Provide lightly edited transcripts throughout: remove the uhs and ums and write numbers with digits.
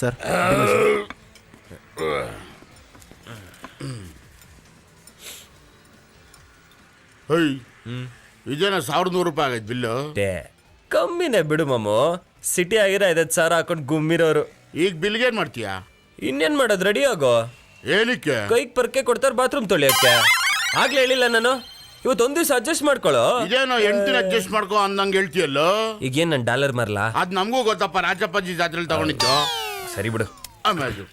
Sir. ಇದೇನ 1100 ರೂಪಾಯಿ ಆಗೈತೆ ಬಿಲ್ಲು. ಕಮ್ಮಿನೇ ಬಿಡು ಮಾಮು. ಸಿಟಿ ಆಗಿರೋ 5,000 ಹಾಕೊಂಡು ಗುಮ್ಮಿರೋರು. ಈಗ ಬಿಲ್ಗೆ ಏನ್ ಮಾಡ್ತೀಯಾ? ಇನ್ನೇನ್ ಮಾಡೋದು, ರೆಡಿ ಆಗೋ. ಏನಕ್ಕೆ? ಕೈಗೆ ಪರ್ಕೆ ಕೊಡ್ತಾರೆ ಬಾತ್ರೂಮ್ ತೊಳಿಯಕ್ಕೆ. ಆಗ್ಲೇ ಹೇಳಿಲ್ಲ ನಾನು, ಇವತ್ತೊಂದ್ ದಿವಸ ಅಡ್ಜಸ್ಟ್ ಮಾಡ್ಕೊಳ್ಳೋ. ಇದೇನೋ 8 ದಿನ ಅಡ್ಜಸ್ಟ್ ಮಾಡ್ಕೋ ಅಂದಂಗೆ ಹೇಳ್ತೀಯಲ್ಲೋ. ಈಗೇನ್ ನನ್ ಡಾಲರ್ ಮರ್ಲಾ? ಅದ್ ನಮಗೂ ಗೊತ್ತಪ್ಪ, ರಾಜಪ್ಪಾಜಿ ಜಾತ್ರೆಲಿ ತಗೊಂಡಿದ್ದು. ಸರಿ ಬಿಡು. ಆಮೇಲೆ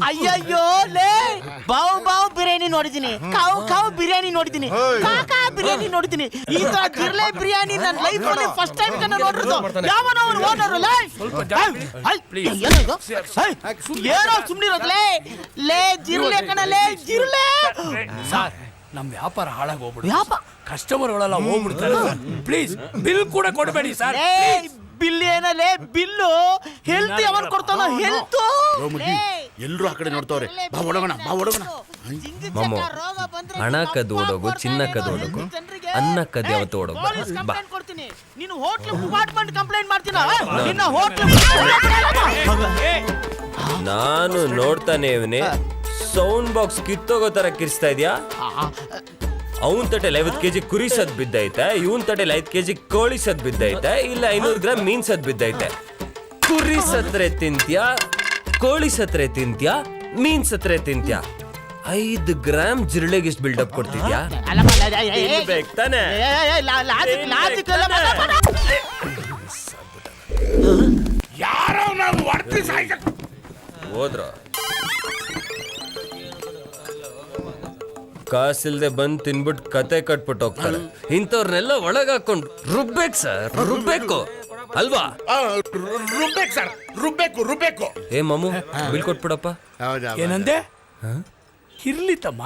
ಅಯ್ಯಯ್ಯೋ ಲೇ, ಬಾವು ಬಾವು ಬಿರಿಯಾನಿ ನೋಡಿದೀನಿ, ಕಾವು ಕಾವು ಬಿರಿಯಾನಿ ನೋಡಿದೀನಿ, ಕಾಕಾ ಬಿರಿಯಾನಿ ನೋಡಿದೀನಿ. ಈ ತರ ಜಿರ್ಲೆ ಬಿರಿಯಾನಿ ನನ್ನ ಲೈಫ್ ಅಲ್ಲಿ ಫಸ್ಟ್ ಟೈಮ್ ಕಣ್ಣ ನೋಡಿರೋದು. ಯಾವನೋ ಅವನು ಓನರು ಲೇ, ಏನೋ ಸುಮ್ನಿರೋದ್ಲೇ ಲೇ, ಜಿರ್ಲೆ ಕಣಲೇ ಜಿರ್ಲೆ. ಸರ್, ನಮ್ ವ್ಯಾಪಾರ ಹಾಳಾಗಿ ಹೋಗ್ಬಿಡು. ಕಸ್ಟಮರ್ಗಳೆಲ್ಲ ಹೋಗ್ಬಿಡ್ತಾರೆ. ಪ್ಲೀಸ್ ಬಿಲ್ ಕೂಡ ಕೊಡಬೇಡಿ ಸರ್. ಬಿಲ್ ಏನಲ್ಲೇ, ಬಿಲ್ಲು ಹೆಲ್ತ್ ಅವನ್ ಕೊಡ್ತಾನೋ, ಹೆಲ್ತ್. ಎಲ್ರು ಆ ಕಡೆ ನೋಡ್ತವ್ರೆ. ಬಾ ಹೊಡೋಣ, ಬಾ ಹೊಡೋಣ. ಮಾಮು, ಹಣ ಕದ್ದು ಓಡೋಗು, ಚಿನ್ನ ಕದ್ದು ಓಡೋಗು, ಅನ್ನ ಕದ್ದು ಯಾವತ್ತು ಓಡೋಗು. ಬಾ. ನೀನು ಹೋಟ್ಲ್ ಡಿಪಾರ್ಟ್ಮೆಂಟ್ ಕಂಪ್ಲೇಂಟ್ ಮಾಡ್ತೀನ. ನಿನ್ನ ಹೋಟ್ಲ್ ನಾನು ನೋಡ್ತಾನೆ ಇವನೇ ಸೌಂಡ್ ಬಾಕ್ಸ್ ಕಿತ್ತೋಗೋ ತರ ಕಿರ್ಸ್ತಾ ಇದ್ಯಾ. ಅವನ್ ತಟೆಲ್ 50 kg ಕುರಿ ಸದ್ ಬಿದ್ದೈತೆ, ಇವನ್ ತಟೆಲ್ 5 kg ಕೋಳಿ ಸದ್ ಬಿದ್ದೈತೆ, ಇಲ್ಲ 500 ಗ್ರಾಮ್ ಮೀನ್ ಸದ್ ಬಿದ್ದೈತೆ. ಕುರಿ ಸತ್ರೆ ತಿಂತ್ಯಾ, ಕೋಳಿ ಸತ್ರೆ ತಿಂತ್ಯಾ, ಮೀನ್ ಸತ್ರೆ ತಿಂತ್ಯಾ. 5 ಗ್ರಾಮ್ ಜಿರಳೆಗೆ ಎಷ್ಟು ಬಿಲ್ಡಪ್ ಕೊಡ್ತಿದ್ಯಾ? ತಾನೆ ಹೋದ್ರ ಕಾಸಿಲ್ದೆ ಬಂದ್ ತಿನ್ಬಿಟ್ಟು ಕತೆ ಕಟ್ಬಿಟ್ಟು ಹೋಗ್ತಾರೆ. ಇಂಥವ್ರನ್ನೆಲ್ಲ ಒಳಗ ಹಾಕೊಂಡು ರುಬ್ಬೇಕು ಸರ್, ರುಬ್ಬೇಕು ಅಲ್ವಾ? ರುಬ್ಬೇಕು ಸರ್, ರುಬ್ಬೇಕು. ಏ ಮಾಮು, ಬಿಲ್ ಕೊಟ್ಬಿಡಪ್ಪ. ಏನಂದೆ? ಇರ್ಲಿ ತಮ್ಮ,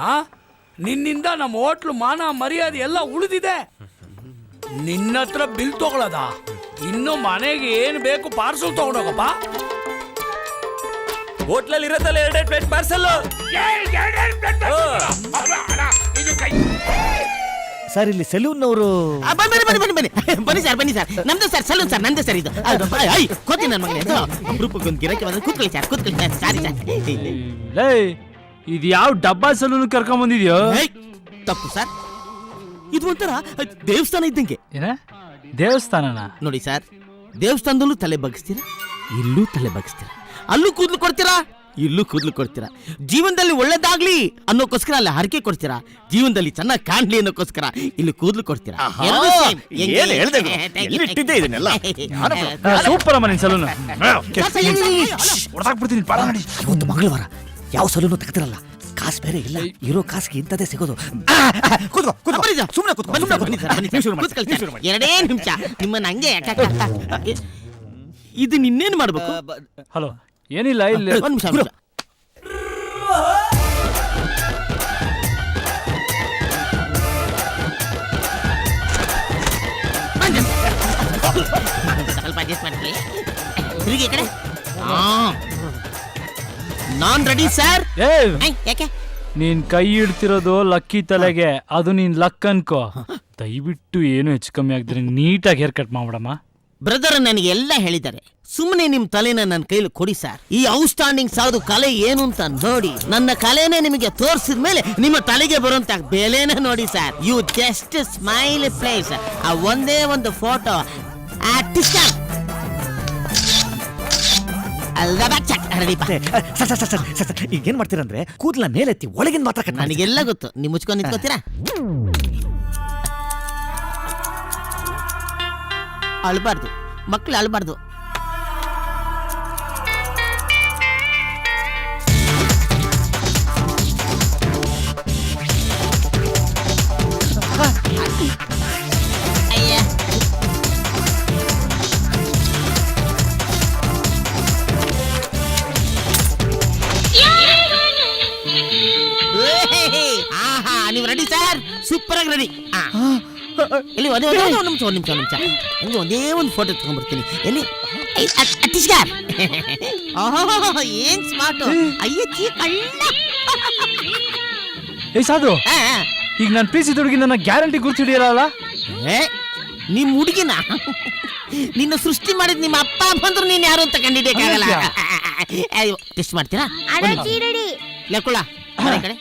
ನಿನ್ನಿಂದ ನಮ್ಮ ಹೋಟ್ಲು ಮಾನ ಮರ್ಯಾದೆ ಎಲ್ಲ ಉಳಿದಿದೆ. ನಿನ್ನ ಹತ್ರ ಬಿಲ್ ತಗೊಳದ? ಇನ್ನು ಮನೆಗೆ ಏನ್ ಬೇಕು ಪಾರ್ಸಲ್ ತಗೊಂಡೋಗಪ್ಪ. ಹೋಟ್ಲಲ್ಲಿ ಇರತ್ತಲ್ಲ 2 ಪ್ಲೇಟ್ ಪಾರ್ಸಲ್. ಸರ್, ಇಲ್ಲಿ ಸೆಲೂನ್ ಅವರು. ಬನ್ನಿ ಸರ್, ಬನ್ನಿ ಸರ್. ನಮ್ದು ಸರ್ ಸಲೂನ್ ಸರ್, ನಂದು ಸರ್ ಇದು. ಕೂತೀನಿ ನನ್ನ ಮಗನೇ. ರೂಪಕ್ಕೊಂದು ಗಿರಕ್ಕೆ ಬಂದ್ರೆ ಕೂತ್ಕೊಳ್ಳಿ ಸರ್, ಕೂತ್ಕೊಳ್ಳಿ ಸರ್. Sorry sir. ಇದು ಯಾವ ಡಬ್ಬಾ ಸಲೂನ್ ಕರ್ಕೊಂಡ್ ಬಂದಿದ್ಯೋ? ತಪ್ಪು ಸರ್, ಇದು ಒಂಥರ ದೇವಸ್ಥಾನ ಇದ್ದಂಗೆ. ಏನ ದೇವಸ್ಥಾನನ? ನೋಡಿ ಸರ್, ದೇವಸ್ಥಾನದಲ್ಲೂ ತಲೆ ಬಗ್ಸ್ತೀರಾ, ಇಲ್ಲೂ ತಲೆ ಬಗ್ಸ್ತೀರಾ. ಅಲ್ಲೂ ಕೂದಲು ಕೊಡ್ತೀರಾ, ಇಲ್ಲೂ ಕೂದಲು ಕೊಡ್ತೀರಾ. ಜೀವನದಲ್ಲಿ ಒಳ್ಳೇದಾಗ್ಲಿ ಅನ್ನೋಕ್ಕೋಸ್ಕರ ಅಲ್ಲಿ ಹರಕೆ ಕೊಡ್ತೀರಾ, ಜೀವನದಲ್ಲಿ ಚೆನ್ನಾಗಿ ಕಾಣ್ಲಿ ಅನ್ನೋಕ್ಕೋಸ್ಕರ ಇಲ್ಲಿ ಕೂದಲು ಕೊಡ್ತೀರಾ. ಸೂಪರ್ ಅಮ್ಮ ನಿನ್ ಸಲೂನ್. ಇವತ್ತು ಮಂಗಳವಾರ, ಯಾವ ಸಲೂನು ತೆಗೆದಿರಲ್ಲ. ಕಾಸು ಬೇರೆ ಇಲ್ಲ, ಇರೋ ಕಾಸಿಗೆ ಇಂಥದ್ದೇ ಸಿಗೋದು. ಎರಡೇ ನಿಮಿಷ ನಿಮ್ಮನ್ನ ಹಂಗೆ. ಇದು ನಿನ್ನೇನು ಮಾಡ್ಬೇಕು? ಹಲೋ, ಏನಿಲ್ಲ, ಇಲ್ಲಿ ಒಂದು ನಿಮಿಷ. ಸ್ವಲ್ಪ ಅಡ್ಜಸ್ಟ್ ಮಾಡ್ಕೊಳ್ಳಿ. ತಿರುಗಿ ಕಡೆ. ನಾನ್ ರೆಡಿ ಸರ್. ಯಾಕೆ ನೀನ್ ಕೈ ಇಡ್ತಿರೋದು ಲಕ್ಕಿ ತಲೆಗೆ, ಅದು ನೀನ್ ಲಕ್ ಅನ್ಕೋ. ದಯವಿಟ್ಟು ಏನು ಹೆಚ್ಚು ಕಮ್ಮಿ ಆಗಿದ್ರೆ ನೀಟಾಗಿ ಹೇರ್ ಕಟ್ ಮಾಡ್ಬಿಡಮ್ಮ. ಬ್ರದರ್ ನನಗೆ ಎಲ್ಲ ಹೇಳಿದ್ದಾರೆ. ಸುಮ್ಮನೆ ನಿಮ್ ತಲೆನ ನನ್ನ ಕೈಲಿ ಕೊಡಿ ಸರ್. ಈ ಔಟ್ಸ್ಟ್ಯಾಂಡಿಂಗ್ ಸಾವುದು ಕಲೆ ಏನು ಅಂತ ನೋಡಿ, ನನ್ನ ಕಲೆನೇ ನಿಮಗೆ ತೋರಿಸಿದ ಮೇಲೆ ನಿಮ್ಮ ತಲೆಗೆ ಬರುವಂತ ಬೆಲೆನ ನೋಡಿ sir. You just smile please. ಆ ಒಂದೇ ಒಂದು ಫೋಟೋ ಈಗ ಏನ್ ಮಾಡ್ತೀರಂದ್ರೆ, ಕೂದಲ ಮೇಲೆತ್ತಿ ಒಳಗಿನ ಮಾತ್ರ ಕಟ್. ನನಗೆಲ್ಲ ಗೊತ್ತು, ನೀವು ಮುಚ್ಕೊಂಡು ನಿಂತ್ಕೋತೀರಾ? ಅಳ್ಬಾರ್ದು ಮಕ್ಳು, ಅಳ್ಬಾರ್ದು. ರೆಡಿ ಸರ್, ಸೂಪರ್ ಆಗಿ ರೆಡಿ. ಎಲ್ಲಿ ಒಂದೇ ನಿಮಿಷ ಹಂಗೆ ಒಂದೇ ಒಂದು ಫೋಟೋ ತಗೊಂಡ್ಬಿಡ್ತೀನಿ. ಎಲ್ಲಿ ಅಟ್ಟಿಸ್ಗಾರ್ ಏನ್ ಸ್ಮಾರ್ಟ್ ಅಯ್ಯಚ್ಚಿ ಕಳ್ಳ. ಏ ಸಾಧು, ಈಗ ನಾನು ಪ್ರೀತಿ ಹುಡುಗಿ ನನ್ನ ಗ್ಯಾರಂಟಿ ಗುರ್ತು ಹಿಡಿಯಲ್ಲ. ನಿಮ್ ಹುಡುಗಿನ ನಿನ್ನ ಸೃಷ್ಟಿ ಮಾಡಿದ್ ನಿಮ್ಮ ಅಪ್ಪ ಬಂದ್ರು ನೀನ್ ಯಾರು ಅಂತ ಕಂಡಿಡಿಯಕ್ಕಾಗಲ್ಲ. ಟೆಸ್ಟ್ ಮಾಡ್ತೀರಾ? ಲೆಕ್ಕುಳ ಕಡೆ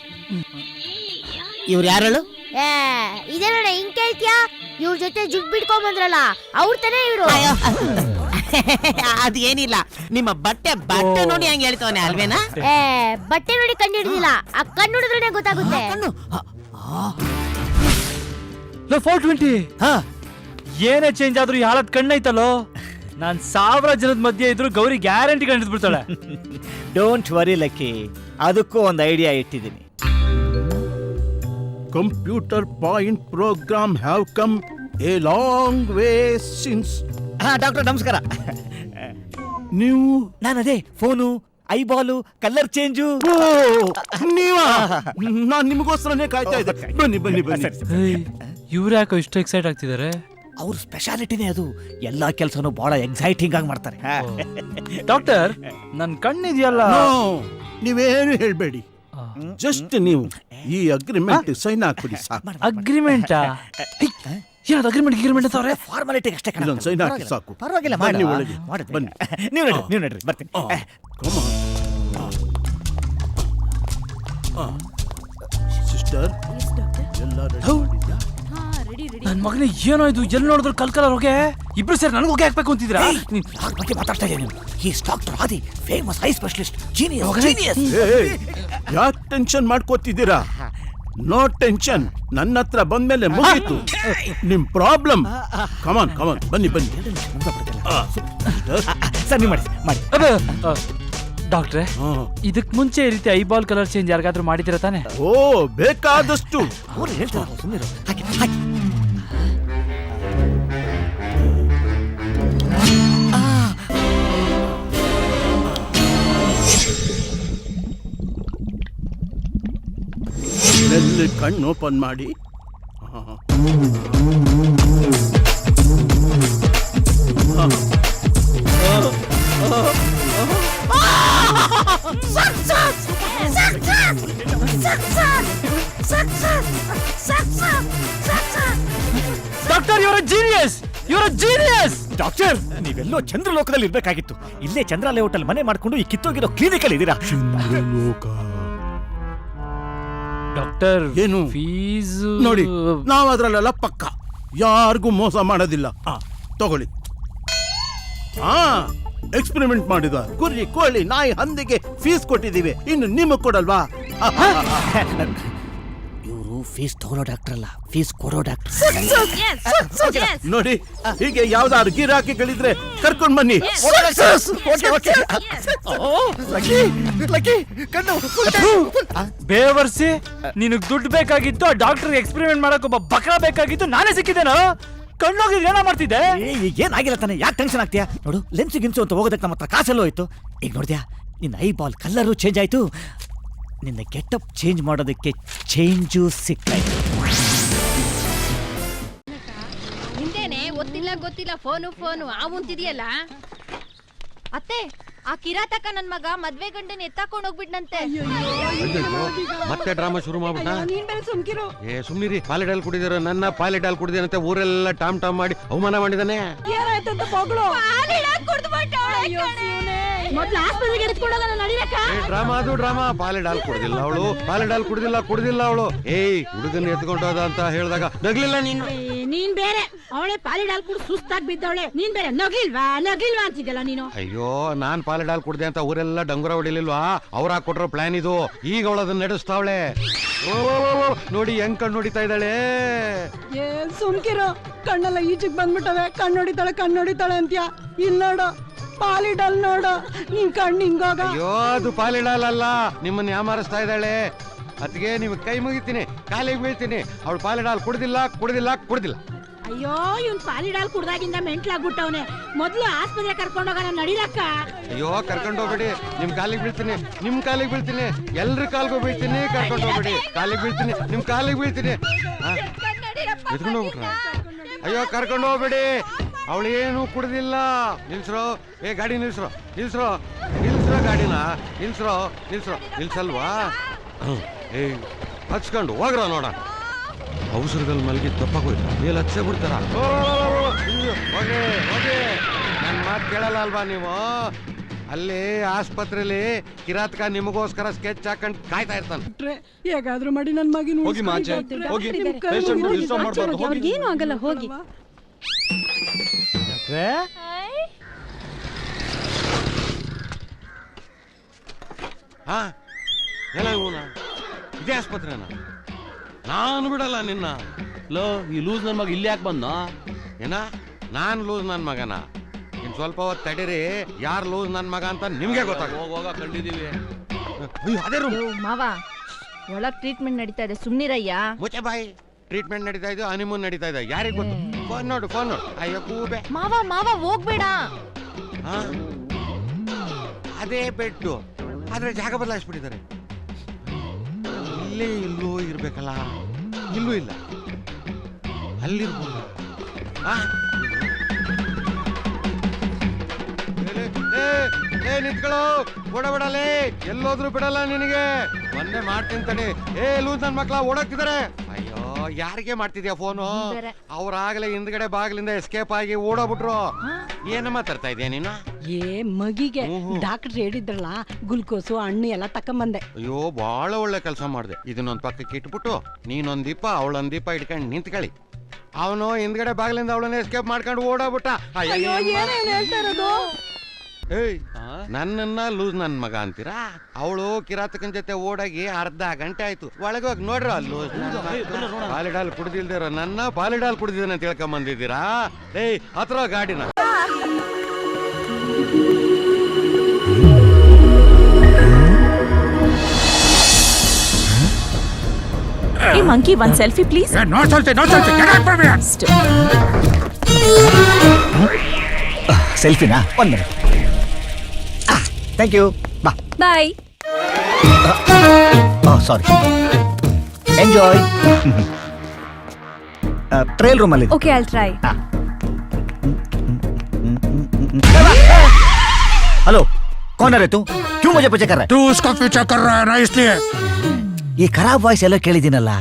ಇವ್ರು ಯಾರು? ಇದೇ ನೋಡ ಹಿಂಗ್ ಕೇಳ್ತೀಯಾ? ಇವ್ರ ಜೊತೆ ಜುಗ್ ಬಿಡ್ಕೊಂಡ್ ಬಂದ್ರಲ್ಲ ಅವ್ರ ತಾನೇ ಇವ್ರು. ಅದು ಏನಿಲ್ಲ, ನಿಮ್ಮ ಬಟ್ಟೆ ನೋಡಿ ಹಂಗೆ ಹೇಳ್ತವನೆ ಅಲ್ವೇನಾ? ಬಟ್ಟೆ ನೋಡಿ ಕಂಡು ಹಿಡಿದಿಲ್ಲ, ಆ ಕಣ್ಣು ನೋಡಿದ್ರೆ ಗೊತ್ತಾಗುತ್ತೆ. 420 ಏನೇ ಚೇಂಜ್ ಆದ್ರೂ ಈ ಹಾಳತ್ ಕಣ್ಣೈತಲ್ಲೋ. ನಾನ್ 1000 ಜನದ ಮಧ್ಯೆ ಇದ್ರು ಗೌರಿ ಗ್ಯಾರಂಟಿ ಕಂಡಿದ್ ಬಿಡ್ತಾಳೆ. ಡೋಂಟ್ ವರಿ ಲಕ್ಕಿ, ಅದಕ್ಕೂ ಒಂದು ಐಡಿಯಾ ಇಟ್ಟಿದ್ದೀನಿ. Computer point program have come a long way since. Doctor ನಮಸ್ಕಾರ. ನೀವು ನಾನು ಅದೇ ಫೋನು, ಐಬಾಲು, ಕಲರ್ ಚೇಂಜು. ನೀವಾ? ನಾನ್ ನಿಮಗೋಸ್ಕರನೇ ಕಾಯ್ತಾ ಇದ್ದೆ. ಬನ್ನಿ ಬನ್ನಿ ಬನ್ನಿ. ಇವ್ರು ಯಾಕೋ ಇಷ್ಟು ಎಕ್ಸೈಟ್ ಆಗ್ತಿದ್ದಾರೆ? ಅವ್ರ ಸ್ಪೆಷಾಲಿಟಿನೇ ಅದು. ಎಲ್ಲಾ ಕೆಲಸನೂ ಬಹಳ ಎಕ್ಸೈಟಿಂಗ್ ಆಗಿ ಮಾಡ್ತಾರೆ. ಡಾಕ್ಟರ್, ನನ್ ಕಣ್ಣಿದೆಯಲ್ಲ. ನೀವೇನು ಹೇಳ್ಬೇಡಿ, ಜಸ್ಟ್ ನೀವು ಈ ಅಗ್ರಿಮೆಂಟ್ ಸೈನ್ ಹಾಕ್ಬಿಡಿ ಸಾಕು. ಅಗ್ರಿಮೆಂಟ್? ಏನದು ಅಗ್ರಿಮೆಂಟ್ ಅಂತವ್ರೆ? ಫಾರ್ಮಾಲಿಟಿಗೆ ಅಷ್ಟೇ ಕಣ. ಇಲ್ಲೊಂದು ಸೈನ್ ಹಾಕಿ ಸಾಕು. ಪರವಾಗಿಲ್ಲ, ಬನ್ನಿ ಒಳಗೆ. ಬನ್ನಿ. ನೀವು ನಡ್ರಿ ಬರ್ತೀನಿ. ಸಿಸ್ಟರ್ ಎಲ್ಲ ರೆಡಿ ಮಾಡಿದ್ಯಾ? ನನ್ ಮಗನೇ ಏನೋ ಇದು, ಎಲ್ಲಿ ನೋಡಿದ್ರು ಕಲ್ಕಲರ್ ಹೊಗೆ. ಇಬ್ರು ಸೇರಿ ನನಗೆ ಹೊಗೆ ಹಾಕ್ಬೇಕು ಅಂತಿದ್ರಾ? ಯಾರ ಬಗ್ಗೆ ಮಾತಾಡ್ತಾ ಇದ್ದೀನಿ? Is doctor Adi, famous I specialist, genius. ಯಾಕೆ ಟೆನ್ಷನ್ ಮಾಡ್ಕೋತಿದ್ದೀರಾ? ನೋ ಟೆನ್ಷನ್, ನನ್ನ ಹತ್ರ ಬಂದ್ಮೇಲೆ ಮುಗೀತು ನಿಮ್ ಪ್ರಾಬ್ಲಮ್. ಕಮಾನ್ ಬನ್ನಿ ಬನ್ನಿ. ಸರ್ ನೀವು ಮಾಡಿ. ಡಾಕ್ಟ್ರೆ, ಇದಕ್ ಮುಂಚೆ ಈ ರೀತಿ ಐಬಾಲ್ ಕಲರ್ ಚೇಂಜ್ ಯಾರಿಗಾದ್ರೂ ಮಾಡಿದಿರ ತಾನೆ? ಓ, ಬೇಕಾದಷ್ಟು. ಅವ್ರು ಹೇಳ್ತಾರೆ, ಸುಮ್ಮನೆ ಹಾಕಿ. ಎಲ್ಲಿ ಕಣ್ಣು ಓಪನ್ ಮಾಡಿ. ಡಾಕ್ಟರ್, ಇವರ ಜೀನಿಯಸ್. ಡಾಕ್ಟರ್, ನೀವೆಲ್ಲೋ ಚಂದ್ರಲೋಕದಲ್ಲಿ ಇರ್ಬೇಕಾಗಿತ್ತು. ಇಲ್ಲೇ ಚಂದ್ರ ಲೇಔಟ್ ಅಲ್ಲಿ ಮನೆ ಮಾಡ್ಕೊಂಡು ಈ ಕಿತ್ತೋಗಿರೋ ಕ್ಲಿನಿಕ್ ಅಲ್ಲಿ ಇದ್ದೀರಾ. ಡಾಕ್ಟರ್, ಏನು? ಫೀಸ್ ನೋಡಿ, ನಾವು ಅದ್ರಲ್ಲೆಲ್ಲ ಪಕ್ಕ ಯಾರಿಗೂ ಮೋಸ ಮಾಡೋದಿಲ್ಲ. ತಗೊಳ್ಳಿ. ಎಕ್ಸ್ಪೆರಿಮೆಂಟ್ ಮಾಡಿದ ಕುರಿ, ಕೋಳಿ, ನಾಯಿ, ಹಂದಿಗೆ ಫೀಸ್ ಕೊಟ್ಟಿದ್ದೀವಿ. ಇನ್ನು ನಿಮಗ್ ಕೊಡಲ್ವಾ? ಇವರು ಫೀಸ್ ತಗೊಳ್ಳೋ ಡಾಕ್ಟರ್ ಅಲ್ಲ, ಫೀಸ್ ಕೊಡೋ ಡಾಕ್ಟರ್. ನೋಡಿ, ಹೀಗೆ ಯಾವ್ದಾದ್ರು ಗಿರಾಕಿಗಳಿದ್ರೆ ಕರ್ಕೊಂಡ್ ಬನ್ನಿ. ಬೇವರ್ಸಿ, ನಿನಗ್ ದುಡ್ಡು ಬೇಕಾಗಿತ್ತು, ಆ ಡಾಕ್ಟರ್ ಎಕ್ಸ್ಪೆರಿಮೆಂಟ್ ಮಾಡಕ್ ಒಬ್ಬ ಬಕ್ರ ಬೇಕಾಗಿತ್ತು, ನಾನೇ ಸಿಕ್ಕಿದ್ದೇನೋ. ಕಣ್ಣೋಗಿದ್ ಏನೋ ಮಾಡ್ತಿದ್ದೆ. ಏನಾಗಿಲ್ಲ ತಾನೆ, ಯಾಕೆ ಟೆನ್ಷನ್ ಆಗ್ತೀಯಾ? ನೋಡು, ಲೆನ್ಸ್ ಗಿನ್ಸು ಅಂತ ಹೋಗೋದಕ್ಕೆ ನಮ್ಮ ಹತ್ರ ಕಾಸೆಲ್ಲೋ ಹೋಯ್ತು. ಈಗ ನೋಡ್ದ್ಯಾ, ನಿನ್ನ ಐಬಾಲ್ ಕಲರು ಚೇಂಜ್ ಆಯ್ತು, ನಿನ್ನ ಗೆಟಪ್ ಚೇಂಜ್ ಮಾಡೋದಕ್ಕೆ ಚೇಂಜು ಸಿಕ್ಕಾಯ್ತು. ನಿಂದೇನೆ ಗೊತ್ತಿಲ್ಲ ಫೋನು ಆವಂತಿದೆಯಲ್ಲ. ಅತ್ತೆ, ಆ ಕಿರಾತಕ ನನ್ ಮಗ ಮದ್ವೆ ಗಂಡನ ಎತ್ತಾಕೊಂಡ್ ಹೋಗ್ಬಿಟ್ನಂತೆ. ಮತ್ತೆ ಡ್ರಾಮಾ ಶುರು ಮಾಡ್ಬಿಟ್ಟ. ಸುಮ್ನಿರಿ. ಪಾಲಿಡಾಲ್ ಕುಡಿದಿರೋ ನನ್ನ ಪಾಲಿಡಾಲ್ ಕುಡಿದೇನಂತೆ ಊರೆಲ್ಲ ಟಾಮ್ ಮಾಡಿ ಅವಮಾನ ಮಾಡಿದಾನೆ. ಡ್ರಾಮಾ ಅದು ಡ್ರಾಮಾ. ಪಾಲಿಡಾಲ್ ಕುಡ್ದಿಲ್ಲ ಅವಳು. ಏಯ್, ಹುಡುಗನ್ ಎತ್ಕೊಂಡೋದ ಅಂತ ಹೇಳಿದಾಗ ನಗ್ಲಿಲ್ಲ ನೀನು. ನೀನ್ ಬೇರೆ, ಅವಳೆ ಪಾಲಿಡಾಲ್ ಕುಡ್ ಸುಸ್ತಾಗಿ ಬಿದ್ದವಳೆ. ನೀನ್ ಬೇರೆ ನಗ್ಲಿಲ್ವಾ ಅಂತಿದ್ದಲ್ಲ ನೀನು. ಅಯ್ಯೋ, ನಾನ್ ಪಾಲಿಡಾಲ್ ಕುಡ್ದೆ ಅಂತ ಊರೆಲ್ಲ ಡಂಗುರ ಹೊಡಿಲಿಲ್ವಾ? ಅವ್ರ ಕೊಟ್ಟಿರೋ ಪ್ಲಾನ್ ಇದು. ಈಗ ಅವಳು ಅದನ್ನ ನಡೆಸ್ತಾವಳೆ. ನೋಡಿ ಹೆಂಗ್ ಕಣ್ಣು ಹೊಡಿತಾ ಇದ್ದಾಳೆ. ಸುಮ್ಕಿರೋ, ಕಣ್ಣೆಲ್ಲ ಈಚೆಗೆ ಬಂದ್ಬಿಟ್ಟವೆ. ಕಣ್ಣೊಡಿತಾಳೆ ಅಂತ್ಯ. ಇಲ್ಲಿ ನೋಡು, ಪಾಲಿಡಾಲ್ ನೋಡು, ನಿನ್ ಕಣ್ಣು ಹಿಂಗೋಗ. ಅಯ್ಯೋ, ಅದು ಪಾಲಿಡಾಲ್ ಅಲ್ಲ, ನಿಮ್ಮನ್ನ ಯಾಮಾರಿಸ್ತಾ ಇದ್ದಾಳೆ. ಅದಕ್ಕೆ ನಿಮ್ಗೆ ಕೈ ಮುಗಿತೀನಿ, ಕಾಲಿಗೆ ಬೀಳ್ತೀನಿ. ಅವಳು ಪಾಲಿಡಾಲ್ ಕುಡ್ದಿಲ್ಲ. ಅಯ್ಯೋ ಇವ್ನ್ ಪಾಲಿಡಾಲ್ ಕುಡ್ದಾಗಿಂದ ಮೆಂಟ್ಲಾಗ್ಬಿಟ್ಟವನೆ. ಮೊದ್ಲು ಆಸ್ಪತ್ರೆ ಕರ್ಕೊಂಡೋಗೋಣ ನಡಿಲಕ್ಕ. ಅಯ್ಯೋ ಕರ್ಕೊಂಡು ಹೋಗ್ಬೇಡಿ, ನಿಮ್ ಕಾಲಿಗೆ ಬೀಳ್ತೀನಿ, ನಿಮ್ ಕಾಲಿಗೆ ಬೀಳ್ತೀನಿ, ಎಲ್ರ ಕಾಲ್ಗೂ ಬೀಳ್ತೀನಿ. ಕರ್ಕೊಂಡು ಹೋಗ್ಬೇಡಿ, ಕಾಲಿಗೆ ಬೀಳ್ತೀನಿ, ನಿಮ್ ಕಾಲಿಗೆ ಬೀಳ್ತೀನಿ. ಎತ್ಕೊಂಡು ಹೋಗ್ಬಿಟ್ರ? ಅಯ್ಯೋ ಕರ್ಕೊಂಡು ಹೋಗ್ಬೇಡಿ, ಅವಳೇನು ಕುಡ್ದಿಲ್ಲ. ನಿಲ್ಸ್ರೋ, ಏ ಗಾಡಿ ನಿಲ್ಸ್ರೋ, ನಿಲ್ಸ್ರೋ, ನಿಲ್ಸ್ರೋ ಗಾಡಿನ, ನಿಲ್ಸ್ರೋ, ನಿಲ್ಸ್ರೋ, ನಿಲ್ಸಲ್ವಾ? ಏ ಹಚ್ಕೊಂಡು ಹೋಗ್ರ ನೋಡ. ಅವಸರದಲ್ಲಿ ಮಲಗಿ ತಪ್ಪಾಗೋಯ್ತು, ಮೇಲೆ ಹಚ್ಚೇ ಬಿಡ್ತಾರ. ಹೋಗಿ ಹೋಗಿ, ನನ್ನ ಮಾತು ಕೇಳಲ್ಲ ಅಲ್ವಾ ನೀವು? ಅಲ್ಲಿ ಆಸ್ಪತ್ರೆಯಲ್ಲಿ ಕಿರಾತಕ ನಿಮಗೋಸ್ಕರ ಸ್ಕೆಚ್ ಹಾಕೊಂಡು ಕಾಯ್ತಾ ಇರ್ತಾನೆ. ಹೇಗಾದ್ರೂ ಮಾಡಿ ನನ್ನ ಮಗಿನ ಹೋಗಿ ಮಾಚೆ, ಹೋಗಿ. ಅವ್ರಿಗೇನು ಆಗಲ್ಲ, ಹೋಗಿ. ಹಾ ಎಲ್ಲ ಇವನ ಇದೇ ಆಸ್ಪತ್ರೆನ? ನಾನು ಬಿಡಲ್ಲ ನಿನ್ನ. ಲೋ, ಈ ಲೂಸ್ ನನ್ ಮಗ ಇಲ್ಲಿ ಯಾಕೆ ಬಂದ? ಏನ ನಾನ್ ಲೂಸ್ ನನ್ ಮಗನ? ಇನ್ ಸ್ವಲ್ಪ ಹೊತ್ತು ತಡೀರಿ, ಯಾರು ಲೂಸ್ ನನ್ ಮಗ ಅಂತ ನಿಮ್ಗೆ ಗೊತ್ತಾಗ. ಹೋಗ ಕಂಡಿದೀವಿ. ಅದೇ ರೂಮ್. ಮಾವ ಒಳಗ್ ಟ್ರೀಟ್ಮೆಂಟ್ ನಡೀತಾ ಇದೆ, ಸುಮ್ನಿರಯ್ಯ. ಮುಚ್ಚೆ ಬಾಯಿ. ಟ್ರೀಟ್ಮೆಂಟ್ ನಡೀತಾ ಇದೆ, ಹನಿಮೂನ್ ನಡೀತಾ ಇದೆ, ಯಾರಿಗ್ ಗೊತ್ತು? ಫೋನ್ ನೋಡು, ಫೋನ್ ನೋಡು. ಅಯ್ಯೋ ಕೂಬೆ. ಮಾವ ಹೋಗ್ಬೇಡ. ಹಾ ಅದೇ ಬೆಟ್ಟು, ಆದ್ರೆ ಜಾಗ ಬದಲಾಯಿಸ್ಬಿಟ್ಟಿದ್ದಾರೆ. ಇಲ್ಲೇ ಇಲ್ಲೂ ಇರ್ಬೇಕಲ್ಲ, ಇಲ್ಲೂ ಇಲ್ಲ, ಅಲ್ಲಿರ್ಬೋದು. ನಿಂತ್ಕೊಳ್ಳೋ, ಓಡಬೇಡಲೇ, ಎಲ್ಲೋದ್ರು ಬಿಡಲ್ಲ ನಿನಗೆ. ಮೊನ್ನೆ ಮಾಡ್ತೀನಿ ತಡಿ. ಲೂಸ್ ನನ್ ಮಕ್ಳ ಓಡೋಗ್ತಿದಾರೆ. ಅಯ್ಯೋ ಯಾರಿಗೆ ಮಾಡ್ತಿದ್ಯಾ ಫೋನು? ಅವ್ರಾಗಲೇ ಹಿಂದ್ಗಡೆ ಬಾಗಿಲಿಂದ ಎಸ್ಕೇಪ್ ಆಗಿ ಓಡೋಗ್ಬಿಟ್ರು. ಏನಮ್ಮ ತರ್ತಾ ಇದೆಯಾ ನೀನು? ಏ ಮಗಿಗೆ ಡಾಕ್ಟರ್ ಹೇಳಿದ್ರಲ್ಲ, ಗ್ಲುಕೋಸು ಹಣ್ಣು ಎಲ್ಲ ತಕೊಂಬಂದೆ. ಅಯ್ಯೋ ಬಹಳ ಒಳ್ಳೆ ಕೆಲಸ ಮಾಡಿದೆ. ಇದನ್ನೊಂದ್ ಪಕ್ಕಕ್ಕೆ ಇಟ್ಬಿಟ್ಟು ನೀನೊಂದ್ ದೀಪ ಅವಳೊಂದ್ ದೀಪ ಇಟ್ಕೊಂಡು ನಿಂತ್ಕೊಳ್ಳಿ. ಅವನು ಹಿಂದ್ಗಡೆ ಬಾಗಿಲಿಂದ ಅವಳನ್ನ ಎಸ್ಕೇಪ್ ಮಾಡ್ಕೊಂಡು ಓಡೋಗ್ಬಿಟ್ಟ. ಏಯ್ ನನ್ನನ್ನ ಲೂಸ್ ನನ್ ಮಗ ಅಂತೀರಾ? ಅವಳು ಕಿರಾತಕನ್ ಜೊತೆ ಓಡಾಗಿ ಅರ್ಧ ಗಂಟೆ ಆಯ್ತು. ಒಳಗೋಗಿ ನೋಡ್ರ, ಲೂಸ್ ಪಾಲಿಡಾಲ್ ಕುಡ್ದಿಲ್ದಿರೋ ನನ್ನ ಪಾಲಿಡಾಲ್ ಕುಡ್ದಿದ್ದಾನೆ ಅಂತ ಹೇಳ್ಕೊಂಡ್ ಬಂದಿದ್ದೀರಾ? ಏಯ್ ಹತ್ರ ಗಾಡಿನ. Hey monkey, one selfie please. No selfie, no selfie. Get out from here. ಸೆಲ್ಫಿನಾ? 1 minute. Thank you. ಬಾ. Bye. ಸಾರಿ. ಎಂಜಾಯ್. ಟ್ರಯಲ್ ರೂಮಲ್ಲಿ. Okay, I'll try. हेलो, कौन है तू? क्यों मुझे पीछे कर रहा है? तू उसका पीछा कर रहा है ना, इसलिए. ಈ ಖರಾಬ್ ವಾಯ್ಸ್ ಎಲ್ಲ ಕೇಳಿದ್ದೀನಲ್ಲ.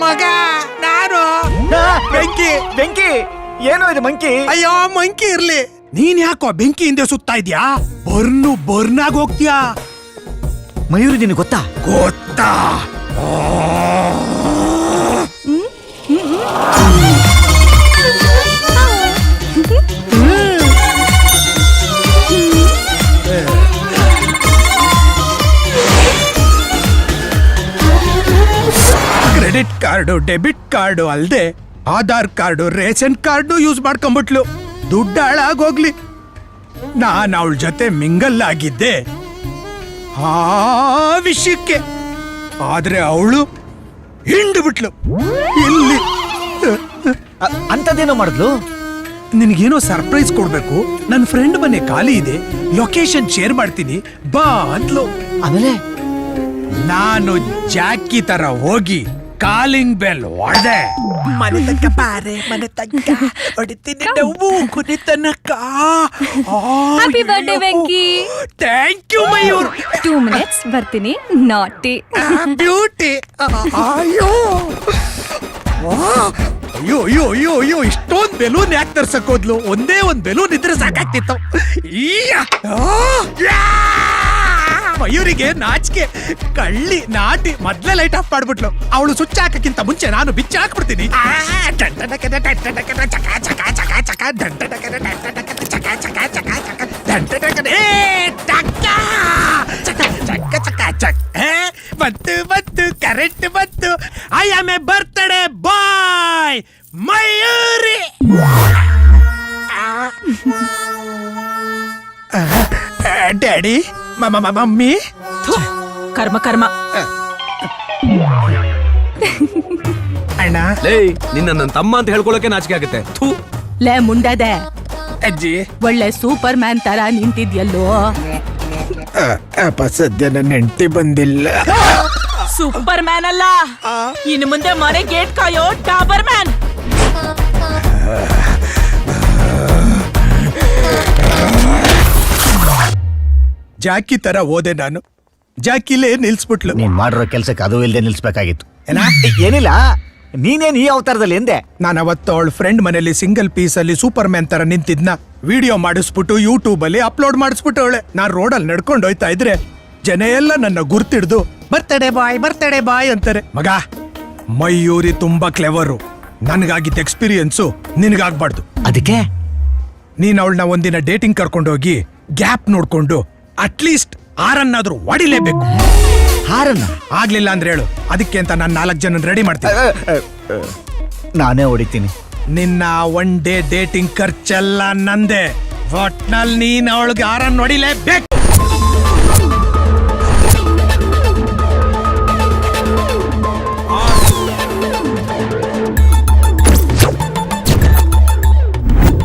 ಮಗ ನಾನು ಬೆಂಕಿ ಬೆಂಕಿ, ಏನೋ ಇದು ಮಂಕಿ? ಅಯ್ಯೋ ಮಂಕಿ ಇರ್ಲಿ, ನೀನ್ ಯಾಕೋ ಬೆಂಕಿ ಹಿಂದೆ ಸುತ್ತಾ ಇದ್ಯಾ? ಬರ್ನಾಗ ಹೋಗ್ತೀಯಾ? ಮಯೂರಿ ನಿನಗೆ ಗೊತ್ತಾ? ಗೊತ್ತಾ? ಕ್ರೆಡಿಟ್ ಕಾರ್ಡು, ಡೆಬಿಟ್ ಕಾರ್ಡು ಅಲ್ದೆ Aadhaar card, ration card use ಮಾಡ್ಕೊಂಡ್ಬಿಟ್ಲು. ದುಡ್ಡು ಹಾಳಾಗೋಗ್ಲಿ, ನಾನು ಅವಳ ಜೊತೆ ಮಿಂಗಲ್ ಆಗಿದ್ದೆ ಆ ವಿಷಯಕ್ಕೆ. ಆದ್ರೆ ಅವಳು ಹಿಂಡು ಬಿಟ್ಲು. ಇಲ್ಲಿ ಅಂತದೇನೋ ಮಾಡಿದ್ಲು. ನಿನಗೇನೋ ಸರ್ಪ್ರೈಸ್ ಕೊಡ್ಬೇಕು, ನನ್ನ ಫ್ರೆಂಡ್ ಮನೆ ಖಾಲಿ ಇದೆ, ಲೊಕೇಶನ್ ಶೇರ್ ಮಾಡ್ತೀನಿ ಬಾ ಅಂದ್ಲು. ಆಮೇಲೆ ನಾನು ಜಾಕಿ ತರ ಹೋಗಿ ಕಾಲಿಂಗ್ ಬೆಲ್ ಹೊಡೆದೆ. ಮನೆ ತನಕ ಬಾರೆ, ಮನೆ ತನಕ ಹೊಡಿತೀನಿ, ನೋವು ಕೊನೆ ತನಕ. Happy birthday ಬೆಂಕಿ. Thank you Mayur. 2 minutes ಬರ್ತೀನಿ. ನಾಟಿ ಬ್ಯೂಟಿ. ಅಯ್ಯೋ ಅಯ್ಯೋ ಅಯ್ಯೋ ಅಯ್ಯೋ ಅಯ್ಯೋ, ಇಷ್ಟೊಂದು ಬೆಲೂನ್ ಯಾಕೆ ತರ್ಸಕ್ ಹೋದ್ಲು? ಒಂದೇ ಒಂದ್ ಬೆಲೂನ್ ಇದ್ರೆ ಸಾಕಾಗ್ತಿತ್ತು. ಮಯೂರಿಗೆ ನಾಚಿಕೆ, ಕಳ್ಳಿ ನಾಟಿ ಮೊದ್ಲೇ ಲೈಟ್ ಆಫ್ ಮಾಡ್ಬಿಟ್ಲು. ಅವಳು ಸ್ವಿಚ್ ಹಾಕಕ್ಕಿಂತ ಮುಂಚೆ ನಾನು ಬಿಚ್ಚ ಹಾಕ್ಬಿಡ್ತೀನಿ. ಬಂತು ಕರೆಂಟ್ ಬಂತು. I am a birthday boy Mayuri. Daddy, mummy. ಕರ್ಮ ಕರ್ಮ. ಅಣ್ಣ ಲೇ ನಿನ್ನ ನನ್ನ ತಮ್ಮ ಅಂತ ಹೇಳ್ಕೊಳಕ್ಕೆ ನಾಚಿಕೆ ಆಗುತ್ತೆ. ಥೂ. ಲೇ ಮುಂಡದೆ ಅಜ್ಜಿ ಒಳ್ಳೆ ಸೂಪರ್ ಮ್ಯಾನ್ ತರ ನಿಂತಿದ್ಯಲ್ಲೋ. ಅಪ್ಪ ಸದ್ಯ ನನ್ನ ಹೆಂಡತಿ ಬಂದಿಲ್ಲ. ಸೂಪರ್ ಮ್ಯಾನ್ ಅಲ್ಲ, ಇನ್ನು ಮುಂದೆ ಮನೆ ಗೇಟ್ ಕಾಯೋ ಡಾಬರ್ ಮ್ಯಾನ್. ಜಾಕಿ ತರ ಓದೆ ನಾನು. ಜಾಕಿಲೇ ನಿಲ್ಸ್ಬಿಟ್ಲು. ನೀನ್ ಮಾಡಿರೋ ಕೆಲ್ಸಕ್ಕೆ ಅದು ಇಲ್ಲದೆ ನಿಲ್ಸ್ಬೇಕಾಗಿತ್ತು. ಏನಿಲ್ಲ, ನೀನೇನ್ ಈ ಅವತಾರದಲ್ಲಿ ಎಂದೆ. ನಾನು ಅವತ್ತು ಅವಳ ಫ್ರೆಂಡ್ ಮನೇಲಿ ಸಿಂಗಲ್ ಪೀಸ್ ಅಲ್ಲಿ ಸೂಪರ್ ಮ್ಯಾನ್ ತರ ನಿಂತಿದ್ನ ವಿಡಿಯೋ ಮಾಡಿಸ್ಬಿಟ್ಟು ಯೂಟ್ಯೂಬ್ ಅಲ್ಲಿ ಅಪ್ಲೋಡ್ ಮಾಡಿಸ್ಬಿಟ್ಟು ಅವಳೆ. ನಾನ್ ರೋಡಲ್ಲಿ ನಡ್ಕೊಂಡು ಹೋಯ್ತಾ ಇದ್ರೆ ಜನ ಎಲ್ಲ ನನ್ನ ಗುರ್ತಿಡ್ದು ಬರ್ತಡೆ ಬಾಯ್ ಅಂತಾರೆ. ಮಗ ಮಯೂರಿ ತುಂಬಾ ಕ್ಲೆವರು. ನನ್ಗಾಗಿದ್ದ ಎಕ್ಸ್ಪೀರಿಯನ್ಸು ನಿನಗಾಗ್ಬಾರ್ದು. ಅದಕ್ಕೆ ನೀನ್ ಅವಳನ್ನ ಒಂದಿನ ಡೇಟಿಂಗ್ ಕರ್ಕೊಂಡೋಗಿ ಗ್ಯಾಪ್ ನೋಡ್ಕೊಂಡು ಅಟ್ಲೀಸ್ಟ್ ಆರನ್ನಾದ್ರೂ ಹೊಡಿಲೇಬೇಕು. ಹಾರನ್ನ ಆಗ್ಲಿಲ್ಲ ಅಂದ್ರೆ ಹೇಳು, ಅದಕ್ಕೆ ಅಂತ ನಾನು 4 ಜನ ರೆಡಿ ಮಾಡ್ತೀನಿ. ನಾನೇ ಹೊಡಿತೀನಿ. ನಿನ್ನ ಒನ್ ಡೇ ಡೇಟಿಂಗ್ ಖರ್ಚೆಲ್ಲ ನಂದೆ. ಒಟ್ನಲ್ಲಿ ನೀನ್ ಅವಳಿಗೆ ಆರನ್ನ ಹೊಡಿಲೇಬೇಕು.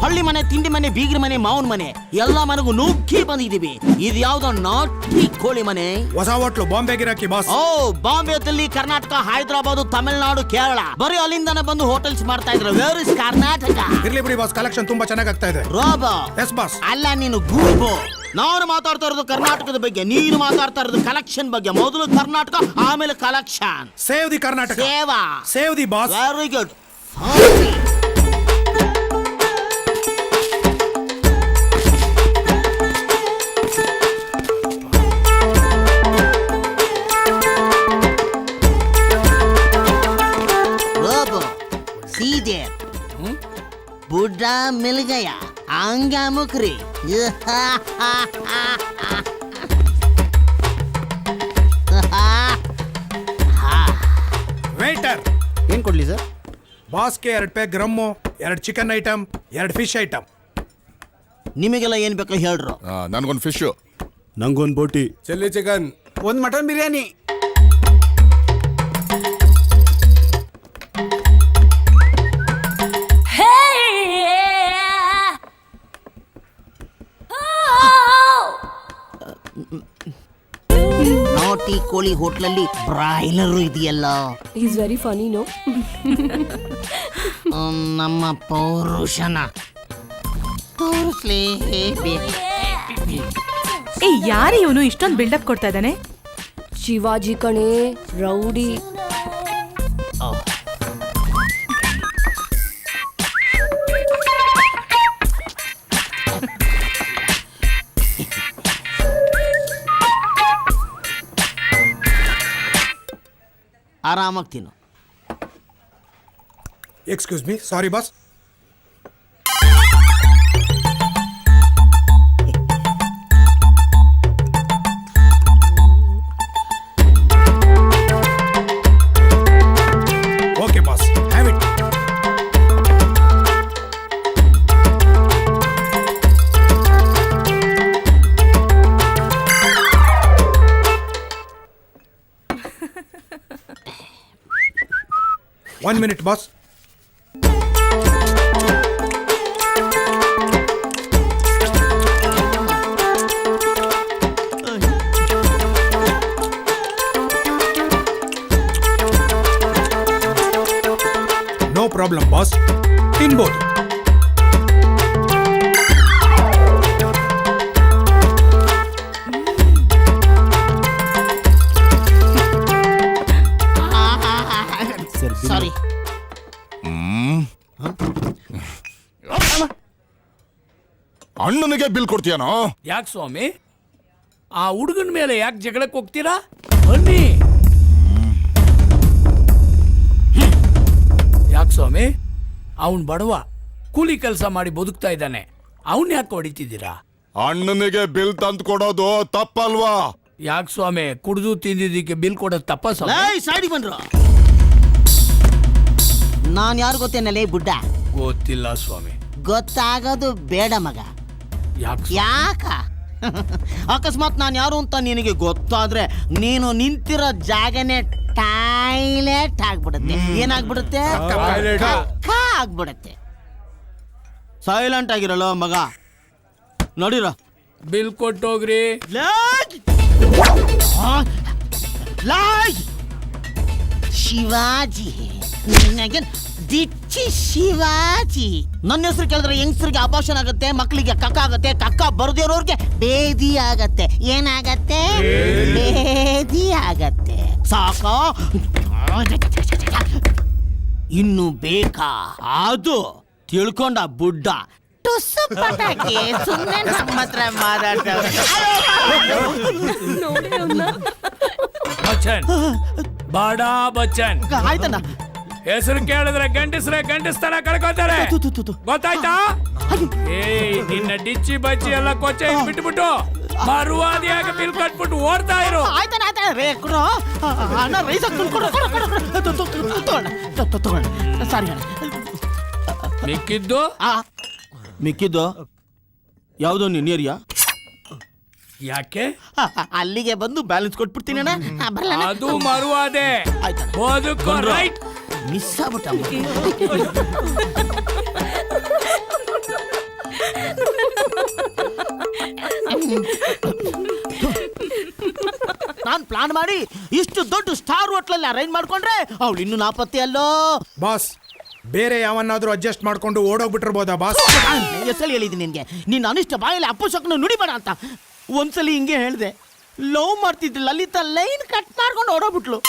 ಹಳ್ಳಿ ಮನೆ, ತಿಂಡಿ ಮನೆ, ಬೀಗ್ರ ಮನೆ, ಮಾವನ್ ಮನೆ ಎಲ್ಲಾ ಮನೆಗೂ ನುಗ್ಗಿ ಬಂದಿದೀವಿ. ಇದು ಯಾವ್ದೋ ನಾಟಿ ಕೋಳಿ ಮನೆ. ಹೊಸ ಹೋಟ್ಲು ಬಾಂಬೆ ಗಿರಾಕಿ ಬಾಸ್. ಓ, ಬಾಂಬೆ, ದಿಲ್ಲಿ, ಕರ್ನಾಟಕ, ಹೈದರಾಬಾದ್, ತಮಿಳುನಾಡು, ಕೇರಳ, ಬರೀ ಅಲ್ಲಿಂದಾನೆ ಬಂದು ಹೋಟೆಲ್ಸ್ ಮಾಡ್ತಾ ಇದ್ರು. Where is Karnataka? ಇರ್ಲಿ ಬಿಡಿ ಬಾಸ್, ಕಲೆಕ್ಷನ್ ತುಂಬಾ ಚೆನ್ನಾಗಿ ಆಗ್ತಾ ಇದೆ. ರೋಬೋ. Yes boss. ಅಲ್ಲ, ನೀನು ಗೂಬೋ. ನಾನು ಮಾತಾಡ್ತಾ ಇರೋದು ಕರ್ನಾಟಕದ ಬಗ್ಗೆ, ನೀನು ಮಾತಾಡ್ತಾ ಇರೋದು ಕಲೆಕ್ಷನ್ ಬಗ್ಗೆ. ಮೊದಲು ಕರ್ನಾಟಕ, ಆಮೇಲೆ ಕಲೆಕ್ಷನ್. Save the Karnataka. ಸೇವಾ. Save the boss. Very good. सीधे बुढ़ा मिल गया आंगा मुकरी. ವೇಟರ್ ಏನ್ ಕೊಡ್ಲಿ ಸರ್? ಬಾಸ್ಗೆ 2 pack rum, 2 chicken item, 2 fish item. ನಿಮಗೆಲ್ಲ ಏನ್ ಬೇಕೋ ಹೇಳ್ರು. ನನ್ಗೊಂದು ಫಿಶ್, ನಂಗೊಂದು ಬೋಟಿ, ಚಿಲ್ಲಿ ಚಿಕನ್, ಒಂದು ಮಟನ್ ಬಿರಿಯಾನಿ. ನಾಟಿ ಕೋಳಿ ಹೋಟ್ಲಲ್ಲಿ ಬ್ರಾಯ್ಲರ್ ಇದೆಯಲ್ಲ. Is very funny no. ನಮ್ಮ ಪೌರುಷನ ತೋರಿಸ್ಲೇಬೇಕು. ಏ, ಯಾರು ಇವನು ಇಷ್ಟೊಂದು ಬಿಲ್ಡಪ್ ಕೊಡ್ತಾ ಇದ್ದಾನೆ? ಶಿವಾಜಿ ಕಣೆ, ರೌಡಿ. ಆರಾಮಾಗಿ ತಿನ್ನು. Excuse me, sorry boss. Okay boss, have it. One minute, boss. No problem, boss. ತಿನ್ಬೋದು. ಸಾರಿ. ಅಣ್ಣನಿಗೆ ಬಿಲ್ ಕೊಡ್ತೀಯನೋ? ಯಾಕೆ ಸ್ವಾಮಿ, ಆ ಹುಡುಗನ ಮೇಲೆ ಯಾಕೆ ಜಗಳಕ್ಕೆ ಹೋಗ್ತೀರಾ? ಬನ್ನಿ. ಯಾಕೆ ಸ್ವಾಮಿ, ಅವನ್ ಬಡವ, ಕೂಲಿ ಕೆಲಸ ಮಾಡಿ ಬದುಕ್ತಾ ಇದ್ದಾನೆ, ಅವನ್ ಯಾಕೆ ಹೊಡಿತಿದ್ದೀರಾ? ಅಣ್ಣನಿಗೆ ಬಿಲ್ ತಂದು ಕೊಡೋದು ತಪ್ಪಲ್ವಾ? ಯಾಕೆ ಸ್ವಾಮಿ, ಕುಡಿದು ತಿಂದಿದ್ದಕ್ಕೆ ಬಿಲ್ ಕೊಡೋದು ತಪ್ಪ ಸ್ವಾಮಿ? ಸೈಡಿಗೆ ಬಂದ್ರು. ನಾನ್ ಯಾರು ಗೊತ್ತೇನಲ್ಲೇ ಬುಡ್ಡ? ಗೊತ್ತಿಲ್ಲ ಸ್ವಾಮಿ. ಗೊತ್ತಾಗೋದು ಬೇಡ ಮಗ. ಯಾಕ? ಅಕಸ್ಮಾತ್ ನಾನು ಯಾರು ಅಂತ ನಿನಗೆ ಗೊತ್ತಾದ್ರೆ ನೀನು ನಿಂತಿರೋ ಜಾಗನೇ ಟಾಯ್ಲೆಟ್ ಆಗ್ಬಿಡುತ್ತೆ. ಏನಾಗ್ಬಿಡುತ್ತೆ? ಕಕ್ಕ ಆಗ್ಬಿಡುತ್ತೆ. ಸೈಲೆಂಟ್ ಆಗಿರಲ್ಲ ಮಗ. ನೋಡಿರ ಬಿಲ್ ಕೊಟ್ಟೋಗ್ರಿ. ಶಿವಾಜಿ ದಿಚ್ಚಿ ಶಿವಾಜಿ. ನನ್ನ ಹೆಸರು ಕೇಳಿದ್ರೆ ಯಂಗ್ಸ್ರಿಗೆ ಅಪಾಷನ್ ಆಗುತ್ತೆ, ಮಕ್ಕಳಿಗೆ ಕಕ್ಕ ಆಗುತ್ತೆ, ಕಕ್ಕ ಬರದಿರೋರ್ಗೆ ಬೇದಿ ಆಗತ್ತೆ. ಏನಾಗತ್ತೆ? ಬೇದಿ ಆಗತ್ತೆ. ಸಾಕಾ? ಇನ್ನು ಬೇಕಾ? ಅದು ತಿಳ್ಕೊಂಡ ಬುಡ್ಡ ಟುಸ್ಸು ಪಟಾಕಿ ಸುಮ್ಮನೆ ನಮ್ಮ ಹತ್ರ ಮಾತಾಡ್ತಾರೆ. ಬಚ್ಚನ್, ಬಾಡಾ ಬಚ್ಚನ್. ಆಯ್ತಣ್ಣ. ಹೆಸರು ಕೇಳಿದ್ರೆ ಗಂಡಸ್ತರ ಕಳ್ಕೊತಾರೆ, ಗೊತ್ತಾಯ್ತಾ? ಏಯ್, ನಿನ್ನ ಡಿಚ್ಚಿ ಬಚ್ಚಿ ಎಲ್ಲ ಕೊಚ್ಚೆ ಬಿಟ್ಬಿಟ್ಟು ಮರುವಾದಿಯಾಗಿ ಬಿಲ್ ಕಟ್ಬಿಟ್ಟು ಓಡ್ತಾ ಇರು. ಆಯ್ತಾನ ರೇ ಕೊಡು ಅಣ್ಣ, ರೈಸ್ ಸಾರಿ ಅಣ್ಣ. ಮಿಕ್ಕಿದ್ದು ಯಾವುದು ನಿನ್ನ ಏರಿಯಾ? ಯಾಕೆ? ಅಲ್ಲಿಗೆ ಬಂದು ಬ್ಯಾಲೆನ್ಸ್ ಕೊಟ್ಬಿಡ್ತೀನಿ ಅಣ್ಣ. ಅದು ಮರುವಾದೆ. ಬದುಕೋ ರೈಟ್. ಮಿಸ್ ಆಗ್ಬಿಟ್ಟ. ನಾನ್ ಪ್ಲಾನ್ ಮಾಡಿ ಇಷ್ಟು ದೊಡ್ಡ ಸ್ಟಾರ್ ಹೋಟ್ಲಲ್ಲಿ ಅರೇಂಜ್ ಮಾಡ್ಕೊಂಡ್ರೆ ಅವಳು ಇನ್ನು ನಾಪತ್ತೆ ಅಲ್ಲೋ. ಬಾಸ್, ಬೇರೆ ಯಾವನ್ನಾದ್ರೂ ಅಡ್ಜಸ್ಟ್ ಮಾಡ್ಕೊಂಡು ಓಡೋಗ್ಬಿಟ್ಟಿರ್ಬೋದಾ ಬಾಸ್? ಎಷ್ಟಲ್ಲಿ ಹೇಳಿದ್ದೀನಿ ನಿನ್ಗೆ, ನಿನ್ನ ಅನಿಷ್ಟ ಬಾಯಲ್ಲಿ ಅಪ್ಪುಸಕ್ಕನ್ನು ನುಡಿಬೇಡ ಅಂತ. ಒಂದ್ಸಲಿ ಹಿಂಗೆ ಹೇಳ್ದೆ, ಲವ್ ಮಾಡ್ತಿದ್ರು ಲಲಿತಾ, ಲೈನ್ ಕಟ್ ಮಾಡ್ಕೊಂಡು ಓಡೋಗ್ಬಿಟ್ಲು.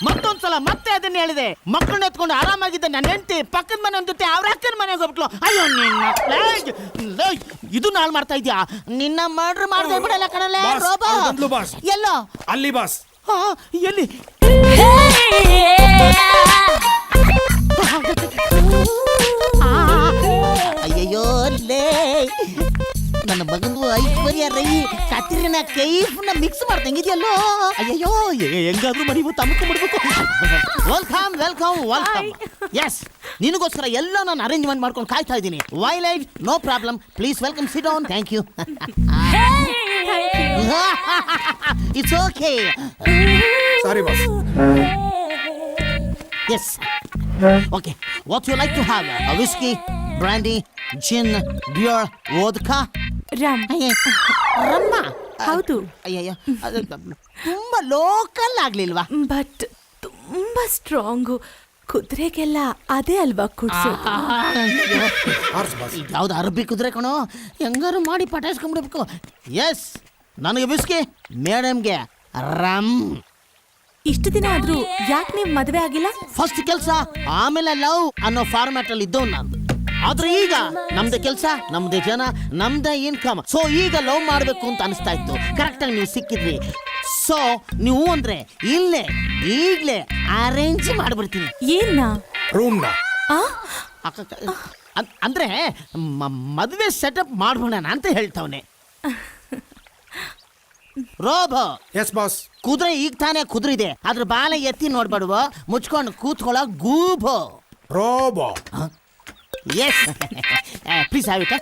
ಮತ್ತೊಂದ್ಸಲ ಮತ್ತೆ ಅದನ್ನ ಹೇಳಿದೆ, ಮಕ್ಕಳನ್ನ ಎತ್ಕೊಂಡು ಆರಾಮಾಗಿದ್ದ ನನ್ನ ಹೆಂಡತಿ ಪಕ್ಕದ ಮನೆ ಜೊತೆ ಅವ್ರ ಅಕ್ಕನ ಮನೆಗೆ ಹೋಗ್ಬಿಟ್ಲು. ಅಯ್ಯೋ ನಿನ್ನ ಇದು ನಾಳೆ ಮಾಡ್ತಾ ಇದ್ಯಾ? ನಿನ್ನ ಮರ್ಡರ್ ಮಾಡ್ದೆ ಬಿಡಲ್ಲ ಕಣಲ್ಲ. ಎಲ್ಲೋ ಅಲ್ಲಿ ಬಾಸ್. ಎಲ್ಲಿ? ಅಯ್ಯಯ್ಯೋ ಲೇ, ನನ್ನ ಮಗಂದು ಐಶ್ವರ್ಯ ರೈ ಕತ್ರಿನ ಕೈಫ್ನ ಮಿಕ್ಸ್ ಮಾಡ್ದಂಗಿದೆಯಲ್ಲೋ. ಅಯ್ಯಯ್ಯೋ, ಹೆಂಗಾದ್ರೂ ಮರಿವು ತಮಕು ಮಾಡ್ಬೇಕು. Welcome welcome welcome. ಎಸ್, ನಿನಗೋಸ್ಕರ ಎಲ್ಲ ನಾನು ಅರೇಂಜ್ಮೆಂಟ್ ಮಾಡ್ಕೊಂಡು ಕಾಯ್ತಾ ಇದ್ದೀನಿ. Why late no problem, please welcome, sit down. Thank you. It's okay. Sorry boss. Yes. Okay. What you like to have? A whiskey, brandy, gin, beer, vodka? Rum. ರಮ್ಮ. ಹೌದು. ಅಯ್ಯಯ್ಯ, ತುಂಬಾ ಲೋಕಲ್ ಆಗ್ಲಿಲ್ವಾ? ಬಟ್ ತುಂಬಾ ಸ್ಟ್ರಾಂಗು. ಕುದುರೆಗೆಲ್ಲ ಅದೇ ಅಲ್ವಾ ಕುಡ್ಸು. ಯಾವ್ದು ಅರಬ್ಬಿ ಕುದುರೆ ಕಣೋ, ಹೆಂಗಾರು ಮಾಡಿ ಪಟಾಯಿಸ್ಕೊಂಡ್ಬಿಡ್ಬೇಕು. ಎಸ್, ನನಗೆ ಬಿಸ್ಕಿ, ಮೇಡಮ್ಗೆ ರಮ್. ಇಷ್ಟು ದಿನ ಆದ್ರೂ ಯಾಕೆ ನೀವು ಮದುವೆ ಆಗಿಲ್ಲ? ಫಸ್ಟ್ ಕೆಲಸ, ಆಮೇಲೆ ಲವ್ ಅನ್ನೋ ಫಾರ್ಮ್ಯಾಟ್ ಅಲ್ಲಿ ಇದ್ದವ್ ನಾನು. ಆದ್ರೆ ಈಗ ನಮ್ದೇ ಕೆಲಸ, ನಮ್ದೇ ಜನ, ನಮ್ದೇ ಇನ್ಕಮ್. ಸೊ ಈಗ ಲವ್ ಮಾಡ್ಬೇಕು ಅಂತ ಅನಿಸ್ತಾ ಇತ್ತು. ಕರೆಕ್ಟ್ ಆಗಿ ನೀವು ಸಿಕ್ಕಿದ್ರಿ. ಸೊ ನೀವು ಅಂದ್ರೆ ಇಲ್ಲೇ ಈಗ್ಲೇ ಅರೇಂಜ್ ಮಾಡ್ಬಿಡ್ತೀನಿ. ಏನ್ನ? ರೂಮ್ನ. ಅಂದ್ರೆ ಮದುವೆ ಸೆಟಪ್ ಮಾಡ್ಬೋಣ ಅಂತ ಹೇಳ್ತಾವನೆ. ರೋಬೋ. Yes boss. ಕುದುರೆ ಈಗ ತಾನೇ ಕುದುರಿದೆ, ಅದ್ರ ಬಾಲ ಎತ್ತಿ ನೋಡ್ಬೇಡುವ, ಮುಚ್ಕೊಂಡು ಕೂತ್ಕೊಳ್ಳೋ ಗೂಬೋ. ರೋಬೋ. Yes, please have it.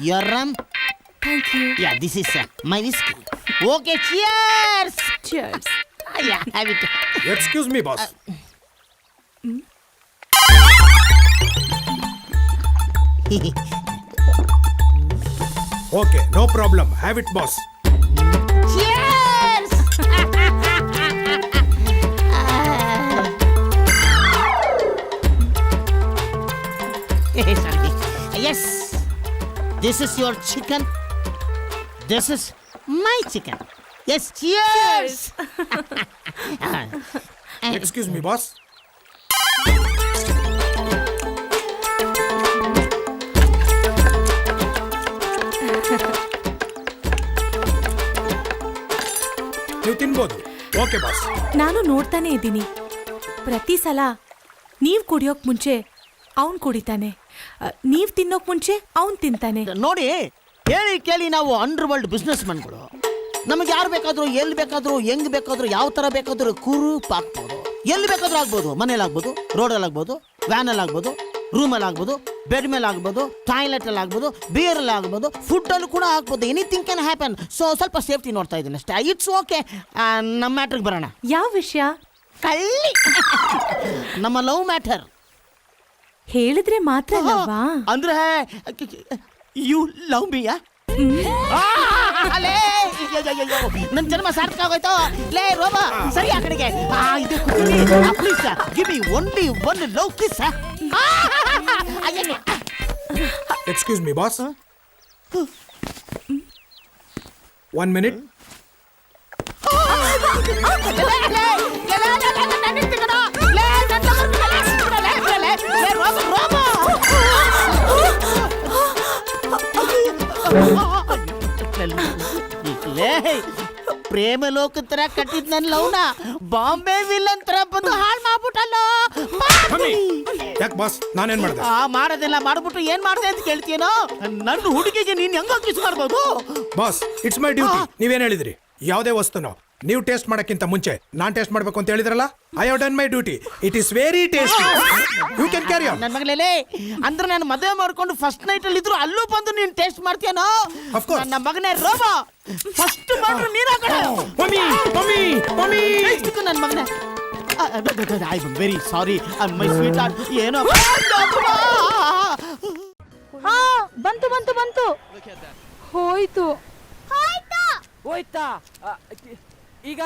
Your rum. Thank you. Yeah, this is my whisky. Okay, cheers. Cheers. Yeah, have it. Excuse me boss. Okay, no problem, have it boss. Cheers! Yes, this is your chicken. This is my chicken. Yes, cheers! Excuse me, boss. ನೀವು ತಿನ್ಬೋದು. Okay boss. ನಾನು ನೋಡ್ತಾನೆ ಇದ್ದೀನಿ, ಪ್ರತಿ ಸಲ ನೀವು ಕುಡಿಯೋಕ್ ಮುಂಚೆ ಅವನ್ ಕುಡಿತಾನೆ, ನೀವ್ ತಿನ್ನೋಕ್ ಮುಂಚೆ ಅವನ್ ತಿಂತಾನೆ. ನೋಡಿ, ಹೇಳಿ ಕೇಳಿ ನಾವು ಅಂಡರ್ ವರ್ಲ್ಡ್ ಬಿಸ್ನೆಸ್ ಮನ್ಗಳು. ನಮಗೆ ಯಾರು ಬೇಕಾದ್ರೂ, ಎಲ್ಲಿ ಬೇಕಾದ್ರೂ, ಹೆಂಗ್ ಬೇಕಾದ್ರೂ, ಯಾವ ತರ ಬೇಕಾದ್ರೂ ಕುರುಪ್ ಆಗ್ಬೋದು. ಎಲ್ಲಿ ಬೇಕಾದ್ರೂ ಆಗ್ಬೋದು. ಮನೇಲಿ ಆಗ್ಬೋದು, ರೋಡಲ್ಲಿ ಆಗ್ಬೋದು, ವ್ಯಾನಲ್ಲಿ ಆಗ್ಬೋದು, ರೂಮಲ್ಲಿ ಆಗ್ಬೋದು, ಬೆಡ್ ಮೇಲೆ ಆಗ್ಬೋದು, ಟಾಯ್ಲೆಟ್ ಅಲ್ಲಿ ಆಗ್ಬೋದು, ಬಿಯರ್ ಅಲ್ಲಿ ಆಗ್ಬೋದು, ಫುಡ್ ಅಲ್ಲಿ ಕೂಡ ಆಗ್ಬೋದು. Anything can happen. ಸೊ ಸ್ವಲ್ಪ ಸೇಫ್ಟಿ ನೋಡ್ತಾ ಇದ್ದೀನಿ ಅಷ್ಟೇ. It's okay. ನಮ್ಮ ಮ್ಯಾಟ್ರಿಗೆ ಬರೋಣ. ಯಾವ ವಿಷಯ? ಕಳ್ಳಿ ನಮ್ಮ ಲವ್ ಮ್ಯಾಟರ್. ಹೇಳಿದ್ರೆ ಮಾತ್ರ ಅಲ್ಲವಾ? ಅಂದ್ರೆ ಯು ಲವ್ ಮೀ? ನನ್ ಜನ್ಮ ಸಾರ್ಥಕ ಆಗೋಯ್ತು. ಲೇ ರೋಮ, ಸರಿ ಆ ಕಡೆಗೆ. Please give me only one love kiss. Excuse me boss, 1 minute. ಪ್ರೇಮ ಲೋಕ ತರ ಕಟ್ಟಿದ್ ನನ್ ಲವ್ನ ಬಾಂಬೆ ವಿಲನ್ ತರ ಬಂದು ಹಾಳು ಮಾಡ್ಬಿಟ್ಟಲ್ಲ. ಯಾಕೆ ಬಾಸ್, ನಾನೇನ್ ಮಾಡ್ದೆ? ಮಾಡೋದಿಲ್ಲ. ಮಾಡ್ಬಿಟ್ಟು ಏನ್ ಮಾಡ್ದೆ ಅಂತ ಕೇಳ್ತೀನೋ? ನನ್ನ ಹುಡುಗಿಗೆ ನೀನ್ ಹೆಂಗ ಕಿಸ್ ಮಾಡ್ಬೋದು? Boss, it's my duty. ನೀವೇನ್ ಹೇಳಿದ್ರಿ? ಯಾವುದೇ ವಸ್ತುನೋ ನೀವು ಟೇಸ್ಟ್ ಮಾಡಕ್ಕಿಂತ ಮುಂಚೆ ನಾನ್ ಟೇಸ್ಟ್ ಮಾಡ್ಬೇಕು ಅಂತ ಹೇಳಿದ್ರಲ್ಲ. I have done my duty. It is very tasty. You can carry on. ನನ್ನ ಮಗಳೇ, ಅಂದ್ರೆ ನಾನು ಮದುವೆ ಮಾಡ್ಕೊಂಡು ಫಸ್ಟ್ ನೈಟ್ ಅಲ್ಲಿ ಇದ್ರು ಅಲ್ಲೂ ಬಂದು ನೀನ್ ಟೇಸ್ಟ್ ಮಾಡ್ತೀಯನೋ? Of course. ನನ್ನ ಮಗನೇ ರೋಬೋ, ಫಸ್ಟ್ ಮಾಡ್ರು ನೀನ್ ಹಾಕಣ. ಮಮ್ಮಿ ಮಮ್ಮಿ ಮಮ್ಮಿ, ನನ್ನ ಮಗನೇ. I am very sorry my sweet heart. ಏನೋ ಬಂತು ಬಂತು ಬಂತು. ಹೋಯ್ತು ಹೋಯ್ತಾ? ಈಗ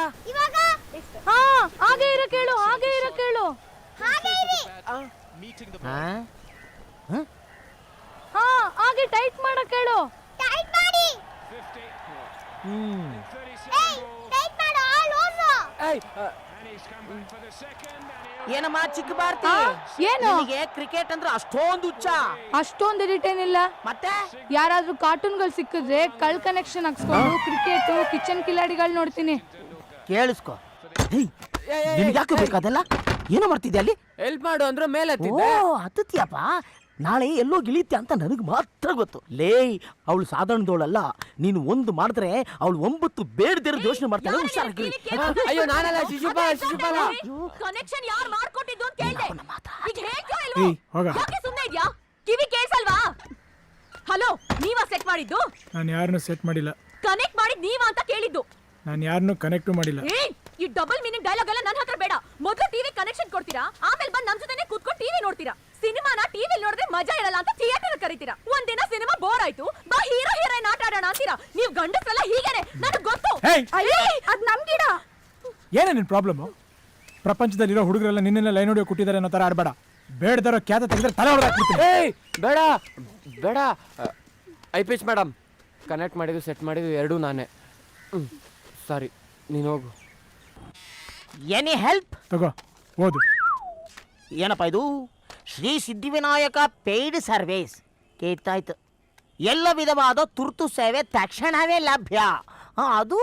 ಹಾ, ಹಾಗೆ ಇರ ಕೇಳು, ಹಾಗೆ ಇರ ಕೇಳು. ಹಾ, ಹಾಗೆ ಟೈಟ್ ಮಾಡ ಕೇಳು. ಟೈಟ್ ಮಾಡಿ. ಏನಮ್ಮ ಚಿಕ್ಕ ಭಾರತಿ, ಏನು? ನಿನಗೆ ಕ್ರಿಕೆಟ್ ಅಂದ್ರೆ ಅಷ್ಟೊಂದು ಹುಚ್ಚ? ಅಷ್ಟೊಂದು ಎಡಿಟ್ ಏನಿಲ್ಲ. ಮತ್ತೆ ಯಾರಾದ್ರೂ ಕಾರ್ಟೂನ್ಗಳು ಸಿಕ್ಕಿದ್ರೆ ಕಳ್ ಕನೆಕ್ಷನ್ ಹಾಕ್ಸ್ಕೊಂಡು ಕ್ರಿಕೆಟ್, ಕಿಚನ್ ಕಿಲಾಡಿಗಳು ನೋಡ್ತೀನಿ. ಕೇಳಿಸ್ಕೊ, ಯಾಕೆ ಬೇಕಾದಲ್ಲ? ಏನೋ ಮಾಡ್ತಿದ್ದೆ ಅಲ್ಲಿ? ಹೆಲ್ಪ್ ಮಾಡು ಅಂದ್ರೆ ಮೇಲೆ ಹತ್ತತಿಯಪ್ಪ. ನಾಳೆ ಎಲ್ಲೋ ಗಿಳಿತೆ ಅಂತ ನನಗೆ ಮಾತ್ರ ಗೊತ್ತು. ಲೇ, ಅವಳು ಸಾಧಾರಣದವಳಲ್ಲ. ನೀನು ಒಂದು ಮಾಡಿದ್ರೆ ಅವಳು 9 ಬೇಡದಿರೋ ಯೋಚನೆ ಮಾಡ್ತಾಳೆ. ಹುಷಾರಾಗಿ. ಅಯ್ಯೋ ನಾನಲ್ಲ, ಶಿಶುಪಾಲ. ಕನೆಕ್ಷನ್ ಯಾರು ಮಾಡ್ಕೊಟ್ಟಿದ್ದು ಅಂತ ಕೇಳ್ದೆ. ಈಗ ಹೇಳ್ತೀಯೋ ಏಯ್, ಇಲ್ವೋ? ಹೋಗ. ಯಾಕೆ ಸುಮ್ಮನೆ ಇದ್ಯಾ? ಕಿವಿ ಕೇಳಿಸಲ್ವಾ? ಹಲೋ, ನೀವಾ ಸೆಟ್ ಮಾಡಿದ್ದು? ನಾನು ಯಾರನ್ನು ಸೆಟ್ ಮಾಡಿಲ್ಲ. ಕನೆಕ್ಟ್ ಮಾಡಿದ್ ನೀವಾ ಅಂತ ಕೇಳಿದ್ದು. ನಾನು ಯಾರನ್ನು ಕನೆಕ್ಟ್ ಮಾಡಿಲ್ಲ. ಈ ಡಬಲ್ ಮೀನಿಂಗ್ ಡೈಲಾಗ್ ಎಲ್ಲ ನನ್ನ ಹತ್ರ ಬೇಡ. ಮೊದಲು ಟಿವಿ ಕನೆಕ್ಷನ್ ಕೊಡ್ತೀರಾ, ಆಮೇಲೆ ಬಂದು ನಮ್ ಜೊತೆನೆ ಕೂತ್ಕೊಂಡು ಟಿವಿ ನೋಡ್ತೀರಾ. ಸಿನಿಮಾನ ಟಿವಿ ನೋಡಿದ್ರೆ ಮಜಾ ಇರಲ್ಲ ಅಂತ ಥಿಯೇಟರ್ ಕರೀತೀರಾ. ಒಂದಿನ ಸಿನಿಮಾ ಬೋರ್ ಆಯ್ತು, ಬಾ ಹೀರೋ ಹೀರೋಯಿನ್ ಆಟ ಆಡೋಣ ಅಂತೀರಾ. ನೀವು ಗಂಡಸರೆಲ್ಲ ಹೀಗೇನೆ, ನನಗೆ ಗೊತ್ತು. ಅದ್ ನಮ್ ಗಿಡ. ಏನೇ ನಿನ್ ಪ್ರಾಬ್ಲಮ್? ಪ್ರಪಂಚದಲ್ಲಿರೋ ಹುಡುಗರೆಲ್ಲ ನಿನ್ನೆಲ್ಲ ಲೈನ್ ಹೊಡಿಯೋ ಕೊಟ್ಟಿದ್ದಾರೆ ಅನ್ನೋ ತರ ಆಡ್ಬೇಡ. ಬೇಡದರೋ ಖ್ಯಾತ ತೆಗೆದ್ರೆ ತಲೆ ಹೊಡೆದಾಕ್ಬಿಡ್ತೀನಿ. ಬೇಡ ಬೇಡ. ಐಪಿಎಚ್ ಮೇಡಮ್, ಕನೆಕ್ಟ್ ಮಾಡಿದ್ದು ಸೆಟ್ ಮಾಡಿದ್ದು ಎರಡೂ ನಾನೇ. ಸಾರಿ, ನೀನು ಹೋಗು. Any help? ತಗೋ, ಓದು. ಏನಪ್ಪ ಇದು? Shri Siddhivinayak paid service. ಕೇಳ್ತಾಯ್ತು. ಎಲ್ಲ ವಿಧವಾದ ತುರ್ತು ಸೇವೆ ತಕ್ಷಣವೇ ಲಭ್ಯ, ಅದು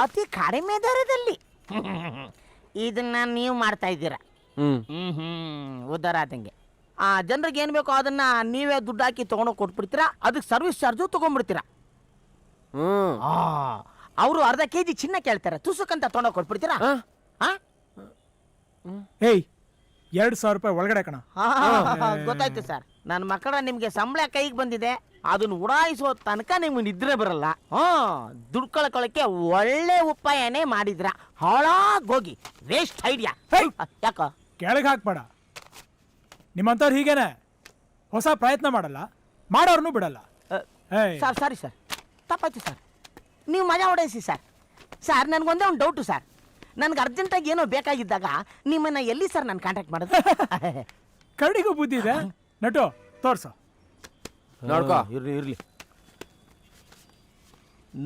ಅತಿ ಕಡಿಮೆ ದರದಲ್ಲಿ. ಇದನ್ನ ನೀವು ಮಾಡ್ತಾ ಇದ್ದೀರಾ? ಉದ್ದಾರ ಆದಂಗೆ. ಜನರಿಗೆ ಏನು ಬೇಕೋ ಅದನ್ನ ನೀವೇ ದುಡ್ಡು ಹಾಕಿ ತೊಗೊಂಡೋಗಿ ಕೊಟ್ಬಿಡ್ತೀರಾ. ಅದಕ್ಕೆ ಸರ್ವಿಸ್ ಚಾರ್ಜು ತೊಗೊಂಡ್ಬಿಡ್ತೀರಾ. ಅವರು ಅರ್ಧ ಕೆಜಿ ಚಿನ್ನ ಕೇಳ್ತಾರೆ, ತುಸುಕಂತ ತೊಗೊಂಡೋಗಿ ಕೊಟ್ಬಿಡ್ತೀರಾ. ಏಯ್, 2,000 ರೂಪಾಯಿ ಒಳಗಡೆ ಕಣ. ಗೊತ್ತಾಯ್ತು ಸರ್. ನನ್ನ ಮಕ್ಕಳ ನಿಮ್ಗೆ ಸಂಬಳ ಕೈಗೆ ಬಂದಿದೆ, ಅದನ್ನ ಉಡಾಯಿಸೋ ತನಕ ನಿಮ್ಗೆ ನಿದ್ರೆ ಬರಲ್ಲ. ದುಡ್ಡು ಕಳ್ಕೊಳ್ಳೋಕೆ ಒಳ್ಳೆ ಉಪಾಯನೇ ಮಾಡಿದ್ರ. ಹಾಳಾಗೋಗಿ ವೇಸ್ಟ್ ಐಡಿಯಾ. ಯಾಕ ಕೆಳಗೆ ಹಾಕ್ಬೇಡ. ನಿಮ್ಮಂತವ್ರು ಹೀಗೇನೆ, ಹೊಸ ಪ್ರಯತ್ನ ಮಾಡಲ್ಲ, ಮಾಡೋರ್ನು ಬಿಡಲ್ಲ. ಸರ್ ಸಾರಿ ಸರ್, ತಪ್ಪಾಯ್ತು ಸರ್. ನೀವು ಮಜಾ ಹೊಡೆಸಿ ಸರ್. ಸರ್ ನನಗೊಂದೇ ಒಂದು ಡೌಟು ಸರ್. ನನಗೆ ಅರ್ಜೆಂಟಾಗಿ ಏನೋ ಬೇಕಾಗಿದ್ದಾಗ ನಿಮ್ಮನ್ನ ಎಲ್ಲಿ ಸರ್ ನಾನು ಕಾಂಟ್ಯಾಕ್ಟ್ ಮಾಡೋದು? ಕರಡಿಗೂ ಬುದ್ಧಿ ಇದೆ. ನಟು ತೋರ್ಸು. ನೋಡ್ಕೋ. ಇರ್ಲಿ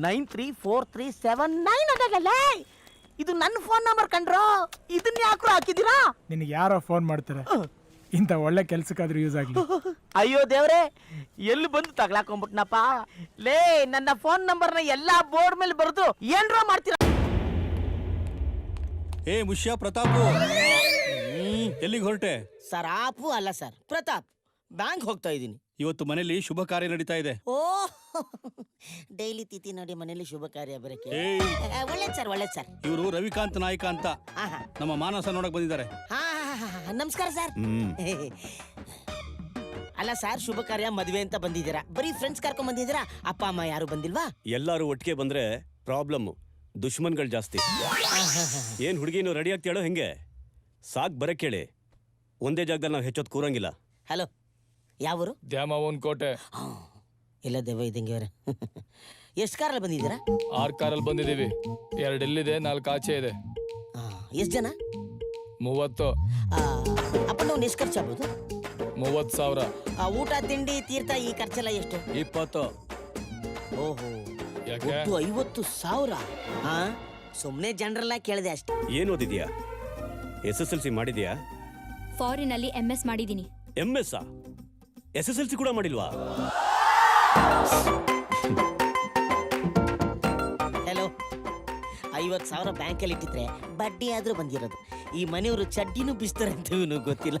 934379 ಅದಲ್ಲ. ಇದು ನನ್ನ ಫೋನ್ ನಂಬರ್ ಕಂಡ್ರೋ. ಇದನ್ನ ಯಾಕ್ರೋ ಹಾಕಿದ್ದೀರಾ? ನಿನಗೆ ಯಾರೋ ಫೋನ್ ಮಾಡ್ತಾರೆ, ಇಂಥ ಒಳ್ಳೆ ಕೆಲ್ಸಕ್ಕಾದ್ರೂ ಯೂಸ್ ಆಗಲಿ. ಅಯ್ಯೋ ದೇವ್ರೆ, ಎಲ್ಲಿ ಬಂದು ತಗ್ಲಾಕೊಂಡ್ಬಿಟ್ನಪ್ಪ. ಲೇ, ನನ್ನ ಫೋನ್ ನಂಬರ್ನ ಎಲ್ಲಾ ಬೋರ್ಡ್ ಮೇಲೆ ಬರೆದು ಏನ್ರೋ ಮಾಡ್ತೀರಾ? ಏ ಮುಷ್ಯ ಪ್ರತಾಪ್, ಎಲ್ಲಿಗೆ ಹೊರಟೆ? ಸರ್ ಆಪು ಅಲ್ಲ ಸರ್, ಪ್ರತಾಪ್. ಬ್ಯಾಂಕ್ ಹೋಗ್ತಾ ಇದ್ದೀನಿ. ಇವತ್ತು ಮನೇಲಿ ಶುಭ ಕಾರ್ಯ ನಡೀತಾ ಇದೆ. ಓ, ಡೈಲಿ ತಿಥಿ ನೋಡಿ ಮನೇಲಿ ಶುಭ ಕಾರ್ಯ ಬರಕ್ಕೆ. ಒಳ್ಳೆ ಸರ್, ಒಳ್ಳೆ ಸರ್. ಇವರು ರವಿಕಾಂತ್ ನಾಯ್ಕ ಅಂತ ನಮ್ಮ ಮಾನಸ ನೋಡಕ್ ಬಂದಿದ್ದಾರೆ. ನಮಸ್ಕಾರ ಸರ್. ಅಲ್ಲ ಸರ್, ಶುಭ ಕಾರ್ಯ ಮದುವೆ ಅಂತ ಬಂದಿದ್ದೀರಾ, ಬರೀ ಫ್ರೆಂಡ್ಸ್ ಕರ್ಕೊಂಡ್ ಬಂದಿದ್ದೀರಾ? ಅಪ್ಪ ಅಮ್ಮ ಯಾರು ಬಂದಿಲ್ವಾ? ಎಲ್ಲರೂ ಒಟ್ಟಿಗೆ ಬಂದ್ರೆ ಪ್ರಾಬ್ಲಮ್, ದುಶ್ಮನ್ಗಳು ಜಾಸ್ತಿ. ಏನ್ ಹುಡುಗಿನು ರೆಡಿ ಆಗ್ತಾಳೋ ಹೆಂಗೆ? ಸಾಕ್ ಬರಕ್ ಕೇಳಿ, ಒಂದೇ ಜಾಗದಲ್ಲಿ ನಾವು ಹೆಚ್ಚೊತ್ತು ಕೂರಂಗಿಲ್ಲ. ಹಲೋ, ಯಾವೂರು? ದ್ಯಾಮವ್ವನ್ ಕೋಟೆ. ಇಲ್ಲ ದೆವ್ವ ಇದ್ದಂಗೆ ಅವ್ರೆ. ಎಷ್ಟು ಕಾರಲ್ಲಿ ಬಂದಿದ್ದೀರಾ? 6 ಕಾರಲ್ಲಿ ಬಂದಿದ್ದೀವಿ. 2 ಇಲ್ಲಿದೆ, 4 ಆಚೆ ಇದೆ. ಎಷ್ಟು ಜನ? 30. ಅಪ್ಪ ನಾವು ಎಷ್ಟು ಖರ್ಚಾಗ್ಬೋದು? 30,000. ಊಟ ತಿಂಡಿ ತೀರ್ಥ ಈ ಖರ್ಚೆಲ್ಲ ಎಷ್ಟು? 20. ಓಹೋ, ಯಾಕೆ? 50,000. ಸುಮ್ಮನೆ ಜನರೆಲ್ಲ ಕೇಳಿದೆ ಅಷ್ಟೇ. ಏನ್ ಓದಿದ್ಯಾ? SSLC ಮಾಡಿದ್ಯಾ? ಫಾರಿನ್ ಅಲ್ಲಿ MS ಮಾಡಿದೀನಿ. MS? SSLC ಕೂಡ ಮಾಡಿಲ್ವಾ? ಹಲೋ, 50,000 ಬ್ಯಾಂಕಲ್ಲಿ ಇಟ್ಟಿದ್ರೆ ಬಡ್ಡಿ ಆದ್ರೂ ಬಂದಿರೋದು. ಈ ಮನೆಯವರು ಚಡ್ಡಿನೂ ಬಿಸ್ತಾರೆ ಅಂತ ಗೊತ್ತಿಲ್ಲ.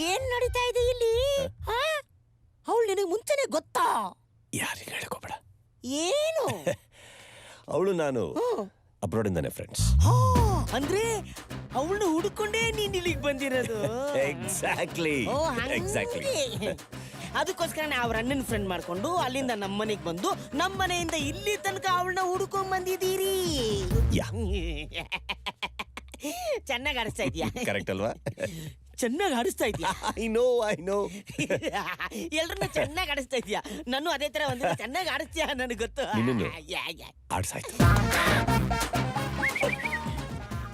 ಏನ್ ನಡೀತಾ ಇದೆ ಇಲ್ಲಿ? ಅವಳು ನಿನಗೆ ಮುಂಚೆನೆ ಗೊತ್ತಾ? ಯಾರಿಗೆ ಹೇಳ್ಕೊಬೇಡ. ಏನು? ಅವಳು ನಾನು ಅಬ್ರಾಡಿಂದಾನೆ ಫ್ರೆಂಡ್ಸ್. ಅಂದ್ರೆ ಅವಳನ್ನ ಹುಡುಕೊಂಡೇ ನೀನ್ ಇಲ್ಲಿಗೆ ಬಂದಿರೋದು? ಎಕ್ಸಾಕ್ಟ್ಲಿ. ಅದಕ್ಕೋಸ್ಕರ ಅವ್ರ ಅಣ್ಣನ ಫ್ರೆಂಡ್ ಮಾಡ್ಕೊಂಡು ಅಲ್ಲಿಂದ ನಮ್ಮ ಮನೆಗೆ ಬಂದು ನಮ್ಮ ಮನೆಯಿಂದ ಇಲ್ಲಿ ತನಕ ಅವಳನ್ನ ಹುಡುಕೊಂಡ್ ಬಂದಿದ್ದೀರಿ. ಚೆನ್ನಾಗಿ ಆಡಿಸ್ತಾ ಇದೀಯಾ? ಕರೆಕ್ಟ್ ಅಲ್ವಾ? ಚೆನ್ನಾಗಿ ಆಡಿಸ್ತಾ ಇದೀಯಾ? I know. ಎಲ್ರನ್ನ ಚೆನ್ನಾಗಿ ಆಡಿಸ್ತಾ ಇದೀಯಾ? ನಾನು ಅದೇ ತರ ಒಂದು ಚೆನ್ನಾಗಿ ಆಡಿಸ್ತೀಯ, ನನಗೆ ಗೊತ್ತು. ಆಡ್ಸಾಯ್ತು.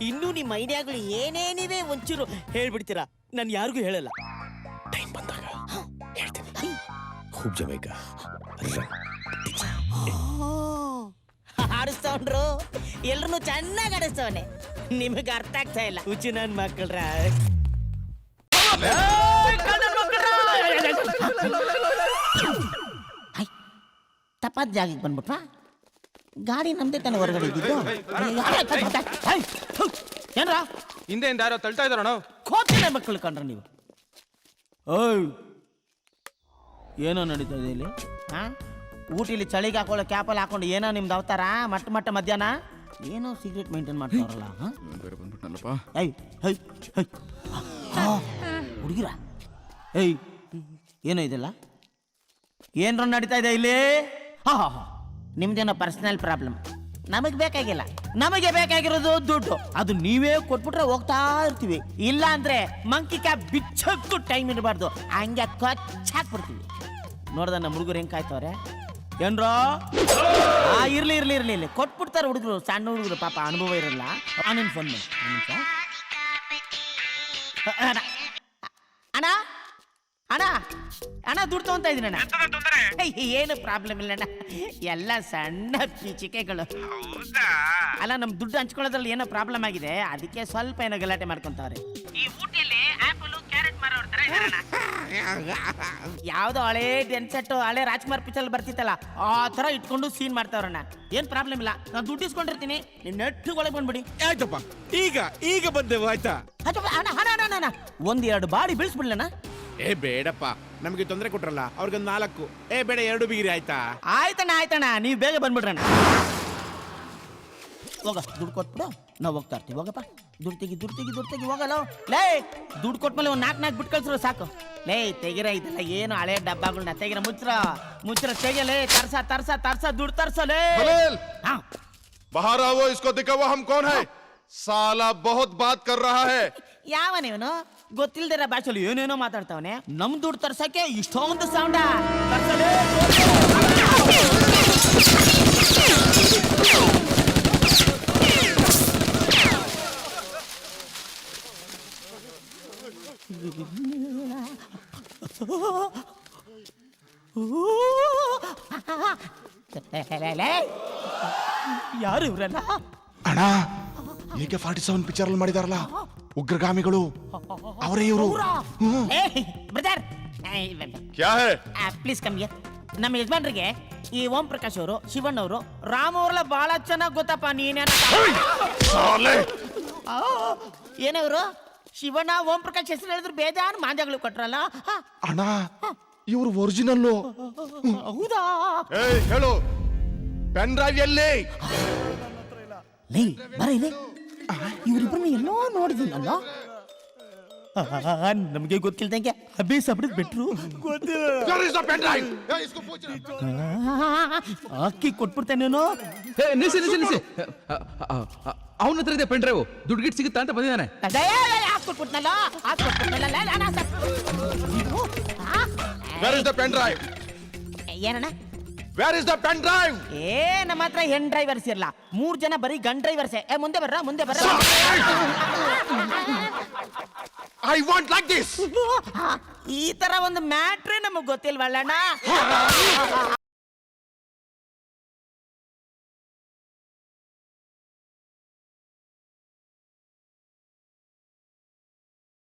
ಇನ್ನು ನಿಮ್ಮ ಐಡಿಯಾಗಳು ಏನೇನಿವೆ ಒಂಚೂರು ಹೇಳ್ಬಿಡ್ತೀರಾ? ನಾನು ಯಾರಿಗೂ ಹೇಳಲ್ಲ. ಟೈಮ್ ಬಂದಾಗ ಹೇಳ್ತೀನಿ. ಖೂಬ್ ಜಮೈಕ ಆಡಿಸ್ತಾವ್ರು, ಎಲ್ರನ್ನು ಚೆನ್ನಾಗಿ ಆಡಿಸ್ತವನೆ. ನಿಮಗೆ ಅರ್ಥ ಆಗ್ತಾ ಇಲ್ಲ, ಹುಚ್ಚು ನನ್ನ ಮಕ್ಕಳ್ರ. ತಪ್ಪಾದ ಜಾಗಕ್ಕೆ ಬಂದ್ಬಿಟ್ವಾ? ಗಾಡಿ ನಮ್ದೇ ತಾನೆ ಹೊರಗಡೆ ಇದ್ದಿದ್ದು. ಏನ್ರ ಹಿಂದೆಯಿಂದ ಯಾರೋ ತಳ್ತಾ ಇದಾರ? ಕೋತಿನ ಮಕ್ಕಳು ಕಂಡ್ರ ನೀವು? ಏನೋ ನಡೀತಾ ಇದೆ ಇಲ್ಲಿ? ಊಟಿಲಿ ಚಳಿಗೆ ಹಾಕೊಳ್ಳೋ ಕ್ಯಾಪಲ್ಲಿ ಹಾಕೊಂಡು ಏನೋ ನಿಮ್ದು ಅವತಾರ? ಮಟ್ಟ ಮಧ್ಯಾಹ್ನ ಏನೋ ಸಿಗರೇಟ್ ಮೇಂಟೈನ್ ಮಾಡ್ತಾರಲ್ಲ. ಹುಡುಗಿರ ಏನೋ ಇದೆಲ್ಲ ಏನ್ರ ನಡೀತಾ ಇದೆ ಇಲ್ಲಿ? ನಿಮ್ದೇನೋ ಪರ್ಸನಲ್ ಪ್ರಾಬ್ಲಮ್. ನಮಗೆ ಬೇಕಾಗಿಲ್ಲ. ನಮಗೆ ಬೇಕಾಗಿರೋದು ದುಡ್ಡು. ಅದು ನೀವೇ ಕೊಟ್ಬಿಟ್ರೆ ಹೋಗ್ತಾ ಇರ್ತೀವಿ. ಇಲ್ಲ ಅಂದ್ರೆ ಮಂಕಿ ಕ್ಯಾಪ್ ಬಿಚ್ಚಕ್ಕೂ ಟೈಮ್ ಇರಬಾರ್ದು, ಹಂಗೆ ಕೊಚ್ಚಾಕ್ಬಿಡ್ತೀವಿ. ನೋಡ್ದ ನಮ್ಮ ಹುಡುಗರು ಹೆಂಗ್ ಕಾಯ್ತವ್ರೆ ಏನ್ರೋ? ಇರ್ಲಿ ಇರ್ಲಿ ಇರ್ಲಿ ಇರ್ಲಿ ಕೊಟ್ಬಿಡ್ತಾರೆ ಹುಡುಗರು, ಸಣ್ಣ ಹುಡುಗರು ಪಾಪ, ಅನುಭವ ಇರಲ್ಲ. ಆನಂದ್ ಫೋನ್ ಮಾಡಿ. ಅಣ್ಣ ಅಣ್ಣ ಅಣ್ಣ ದುಡ್ಡು ತಗೊಂತ ಇದೀನಿ ಅಣ್ಣ. ಏನು ಪ್ರಾಬ್ಲಮ್ ಇಲ್ಲ ಅಣ್ಣ, ಎಲ್ಲ ಸಣ್ಣ ಪಿಚಿಕೆಗಳು. ಅಲ್ಲ, ನಮ್ ದುಡ್ಡು ಹಂಚ್ಕೊಳ್ಳೋದ್ರಲ್ಲಿ ಏನೋ ಪ್ರಾಬ್ಲಮ್ ಆಗಿದೆ, ಅದಕ್ಕೆ ಸ್ವಲ್ಪ ಏನೋ ಗಲಾಟೆ ಮಾಡ್ಕೊಂತವ್ರೆ. ಈ ಊಟಿಯಲ್ಲಿ ಆಪಲ್ ಕ್ಯಾರೆಟ್ ಮಾರೋರ್ ತರ ಇದಾರಣ್ಣ. ಯಾವ್ದೋ ಹಳೆ ಡೆನ್ಸೆಟ್ ಹಳೆ ರಾಜ್ಕುಮಾರ್ ಪಿಕ್ಚರ್ ಬರ್ತಿತ್ತಲ್ಲ, ಆ ತರ ಇಟ್ಕೊಂಡು ಸೀನ್ ಮಾಡ್ತಾವ್ರಣ್ಣ. ಏನ್ ಪ್ರಾಬ್ಲಮ್ ಇಲ್ಲ, ನಾನು ದುಡ್ಡು ಇಸ್ಕೊಂಡಿರ್ತೀನಿ, ನಿನ್ನ ನೆಟ್ಟಿಗೊಳಗೆ ಬಂದ್ಬಿಡಿ. ಆಯ್ತಪ್ಪ, ಈಗ ಬಂದೆವು. ಆಯ್ತಾ? ಒಂದೆರಡು ಬಾಡಿ ಬೀಳ್ಸ್ಬಿಡ್ಲಣ್ಣ. ಬೇಡಪ್ಪ, ನಮಗೆ ತೊಂದರೆ ಕೊಟ್ರಲ್ಲ, ಅವ್ರಿಗೊಂದು 4. ಬೇಡ, 2 ಬಿಗಿರಿ. ಆಯ್ತಾ? ಆಯ್ತಣ್ಣ, ನೀವು ಬೇಗ ಬಂದ್ಬಿಡ್ರಣ್ಣ. ಹೋಗ, ದುಡ್ಡು ಕೊಟ್ಬಿಡು, ನಾವು ಹೋಗ್ತಾ ಇರ್ತೀವಿ. ಹೋಗಪ್ಪ, ದುಡ್ಡು ತೆಗಿ ಹೋಗಲ್ಲ. ಲೇ, ದುಡ್ಡು ಕೊಟ್ಮೇಲೆ ಒಂದು 4 ಬಿಟ್ಟು ಕಳ್ಸಿರೋ ಸಾಕು. ಲೇ, ತೆಗಿರ, ಇದೆಲ್ಲ ಏನು ಹಳೆ ಡಬ್ಬಗಳನ್ನ ತೆಗಿರ, ಮುಚ್ಚ್ರ ತೆಗಿಯಲೇ. ತರ್ಸ ದುಡ್ಡು ತರ್ಸಲೇ. बाहर आओ, इसको दिखाओ हम कौन है. साला बहुत बात कर रहा है. ಯಾವ ನೀವನು ಗೊತ್ತಿಲ್ದಿರ ಭಾಷೆಲಿ ಏನೇನೋ ಮಾತಾಡ್ತಾವನೆ. ನಮ್ ದುಡ್ಡು ತರ್ಸಕ್ಕೆ ಇಷ್ಟೊಂದು ಸೌಂಡ. ಯಾರು ಇವ್ರಲ್ಲ? ಅಣ್ಣ, ಈಗ 47 ಪಿಕ್ಚರ್ ಅಲ್ಲಿ ಮಾಡಿದಾರಲ್ಲ ಉಗ್ರಗಾಮಿಗಳು, ಅವರೇ ಇವರು. ಬ್ರದರ್, ಕ್ಯಾ ಹೈ? Please come here. ನಮ್ಮ ಯಜಮಾನ್ರಿಗೆ ಈ ಓಂ ಪ್ರಕಾಶ್ ಅವರು, ಶಿವಣ್ಣ ಅವರು, ರಾಮ್ ಅವರೆಲ್ಲ ಬಹಳ ಚೆನ್ನಾಗಿ ಗೊತ್ತಪ್ಪ. ನೀನೇನ ಏನವರು ಶಿವಣ್ಣ ಓಂ ಪ್ರಕಾಶ್ ಹೆಸರು ಹೇಳಿದ್ರು ಬೇಜಾರು ಮಾಂಜಗಳು ಕೊಟ್ರಲ್ಲ. ಅಣ್ಣ, ಇವ್ರು ಒರಿಜಿನಲ್ಲು. ಹೌದಾ? ಹೇಳು ಪೆನ್ ಡ್ರೈವ್ ಎಲ್ಲಿ? ಲೇ ಬರ ಇಲ್ಲಿ, ಇವರಿಬ್ಬರನ್ನ ಎಲ್ಲೋ ನೋಡಿದ್ದೀನಲ್ಲ. ನಮಗೆ ಗೊತ್ತಿಲ್ದಂಗೆ ಅಭೇಸ್ ಅಬ್ರದ್ ಬಿಟ್ರು. Where is the pen drive? इसको पूछ ಅಕ್ಕಿ ಕೊಟ್ಬಿಡ್ತೇನೇನೋ. ನಿಲ್ಸಿ ಅವನ ಹತ್ರ ಇದೆ ಪೆನ್ ಡ್ರೈವ್. ದುಡ್ಡು ಗಿಟ್ ಸಿಗುತ್ತಾ ಅಂತ ಬಂದಿದ್ದಾನೆ. Where is the pen drive? ಏನಣ್ಣ? Where is the pen drive? ನಮ್ಮ ಹತ್ರ ಹೆಣ್ ಡ್ರೈವರ್ಸ್ ಇರಲ್ಲ, 3 ಜನ ಬರೀ ಗಂಡ್ ಡ್ರೈವರ್ಸೇ. ಮುಂದೆ ಬರ್ರ. I want like this. ಈ ತರ ಒಂದು ಮ್ಯಾಟ್ರೇ ನಮಗ್ ಗೊತ್ತಿಲ್ವಲ್ಲಣ್ಣ.